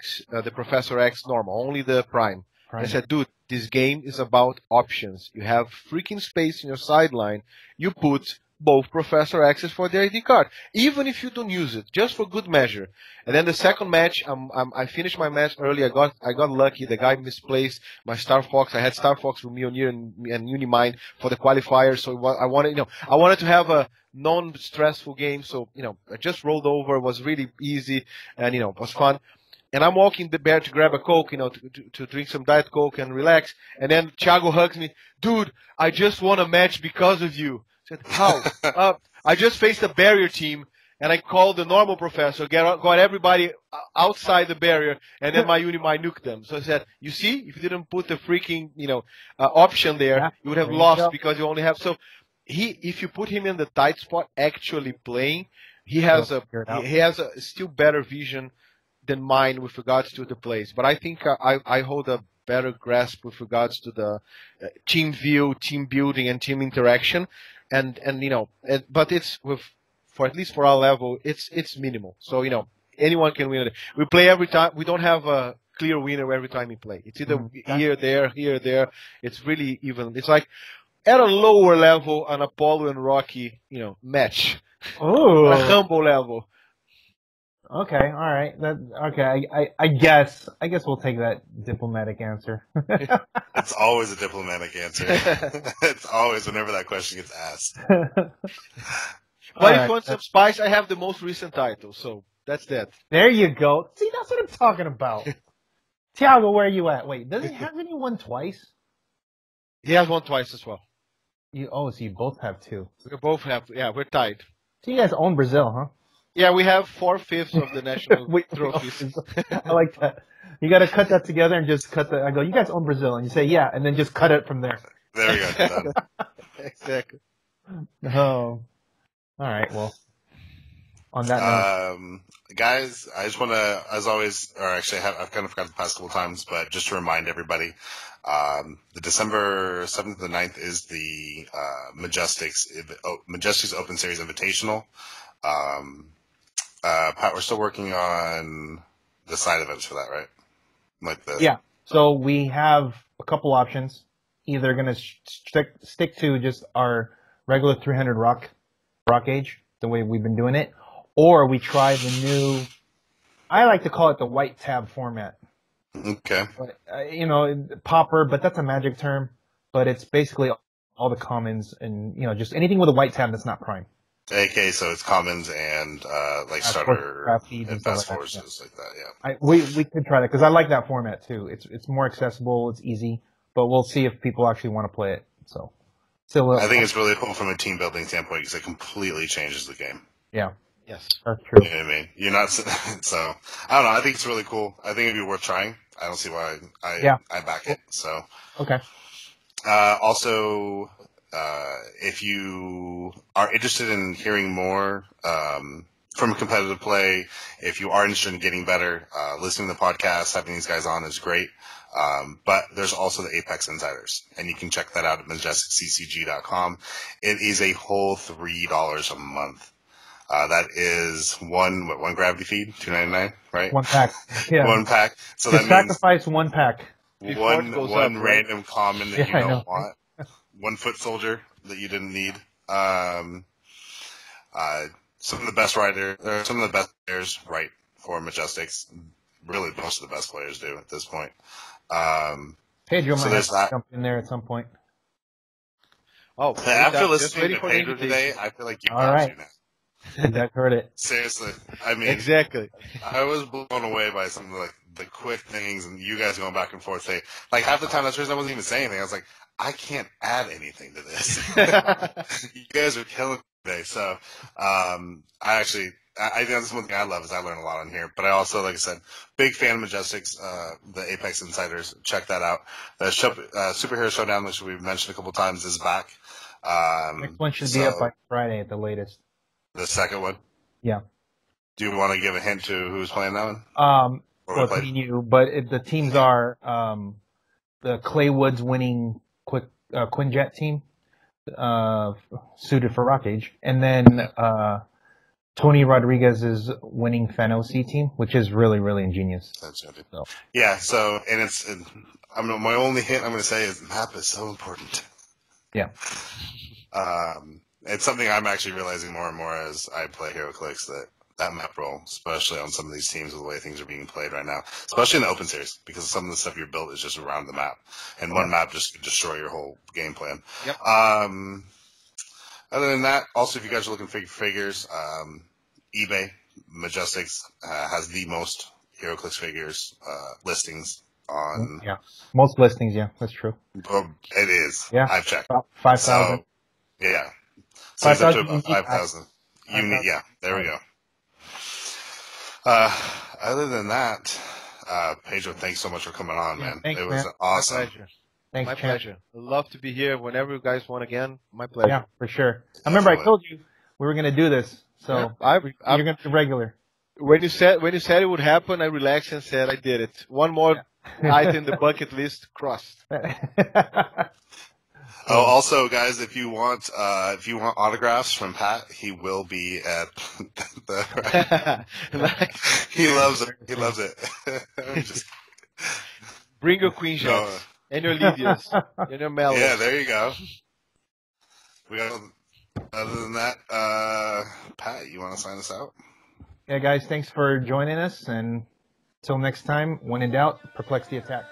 Professor X normal, only the Prime. I said, dude, this game is about options. You have freaking space in your sideline. You put both Professor X's for the ID card, even if you don't use it, just for good measure. And then the second match, I finished my match early. I got lucky. The guy misplaced my Star Fox. I had Star Fox from Mjolnir and Unimind for the qualifier. So I wanted to have a non-stressful game. So I just rolled over. It was really easy, and it was fun. And I'm walking the bear to grab a Coke, to drink some Diet Coke and relax. And then Thiago hugs me, dude. I just won a match because of you. I said, how? I just faced a barrier team, and I called the normal professor, got everybody outside the barrier, and then my Unimind nuked them. So I said, you see, if you didn't put the freaking, option there, you would have lost because you only have. So if you put him in the tight spot, actually playing, he has a still better vision than mine with regards to the plays. But I think I hold a better grasp with regards to the team view, team building, and team interaction. But it's for at least for our level, it's minimal. So anyone can win it. We play every time. We don't have a clear winner every time we play. It's either here, there. It's really even. It's like at a lower level, an Apollo and Rocky, match. Oh, a humble level. Okay, all right. I guess we'll take that diplomatic answer. It's always a diplomatic answer. It's always whenever that question gets asked. But if you want some spice, I have the most recent title, so that's that. There you go. See, that's what I'm talking about. Thiago, where are you at? Wait, hasn't he won twice? He has won twice as well. So you both have two. We both have, yeah, we're tied. So you guys own Brazil, huh? Yeah, we have 4/5 of the national trophies. I like that. You got to cut that together and just cut the. I go, you guys own Brazil, and you say yeah, and then just cut it from there. There we go. Done. Exactly. Oh, all right. Well, on that note, guys, I just want to, as always, or actually, I've kind of forgot the past couple times, but just to remind everybody, the December 7th to the 9th is the Majestix Open Series Invitational. Pat, we're still working on the side events for that, right? Yeah. So we have a couple options. Either going to stick to just our regular 300 rock age, the way we've been doing it, or we try the new, I like to call it the white tab format. Okay. But, popper, but that's a magic term. But it's basically all the commons and, just anything with a white tab that's not prime. AK, so it's commons and like starter and fast forces like that. Yeah. We could try that because I like that format too. It's more accessible, it's easy, but we'll see if people actually want to play it. So, I think it's really cool from a team building standpoint because it completely changes the game. Yeah. Yes. That's true. You know what I mean? You're not so. I don't know. I think it's really cool. I think it'd be worth trying. I don't see why I back it. So. Okay. Also. If you are interested in hearing more from competitive play, if you are interested in getting better, listening to the podcast, having these guys on is great. But there's also the Apex Insiders, and you can check that out at MajestixCCG.com. It is a whole $3 a month. That is one gravity feed, $2.99, right? One pack. Yeah. One pack. So that sacrifice means one pack. One random common that you don't know. want. 1 foot soldier that you didn't need. Some of the best players write for Majestix. Really, most of the best players do at this point. Pedro might have to jump in there at some point. Oh, after listening to Pedro today, I feel like you got to now. I've heard it. Seriously, I mean, exactly. I was blown away by some of the quick things, and you guys going back and forth. Say, like half the time, that's the reason I wasn't even saying anything. I was like, I can't add anything to this. You guys are killing today. So, I think that's one thing I love is I learn a lot on here. But I also, like I said, big fan of Majestix, the Apex Insiders. Check that out. The Superhero Showdown, which we've mentioned a couple times, is back. Next one should be up by Friday at the latest. The second one? Yeah. Do you want to give a hint to who's playing that one? Well, it's you, but the teams are the Claywoods winning Quinjet team, suited for Rock Age, and then Tony Rodriguez is winning Fanosi team, which is really, really ingenious. That's good. So. Yeah, so, and my only hint I'm going to say is the map is so important. Yeah. It's something I'm actually realizing more and more as I play HeroClix that map role, especially on some of these teams with the way things are being played right now, especially in the open series, because some of the stuff you're built is just around the map, and one map just could destroy your whole game plan. Yep. Other than that, also if you guys are looking for figures, eBay Majestix has the most HeroClix figures listings on. Yeah, most listings. Yeah, that's true. It is. Yeah, I've checked. 5,000. So, yeah. So it's up to about 5,000. Unique, yeah, there we go. Other than that, Pedro, thanks so much for coming on, man. Thanks, it was man. awesome. My pleasure. Thanks, my pleasure. I'd love to be here whenever you guys want again. My pleasure. Yeah, for sure. I remember I told you we were going to do this, so yeah, you're going to be regular. When you said it would happen, I relaxed and said I did it. One more item in the bucket list crossed. Oh, also, guys, if you want autographs from Pat, he will be at the. He loves it. He loves it. Bring your Queen shots and your Lydias and your Mellows. Yeah, there you go. Other than that, Pat, you want to sign us out? Yeah, guys, thanks for joining us, and until next time, when in doubt, perplex the attack.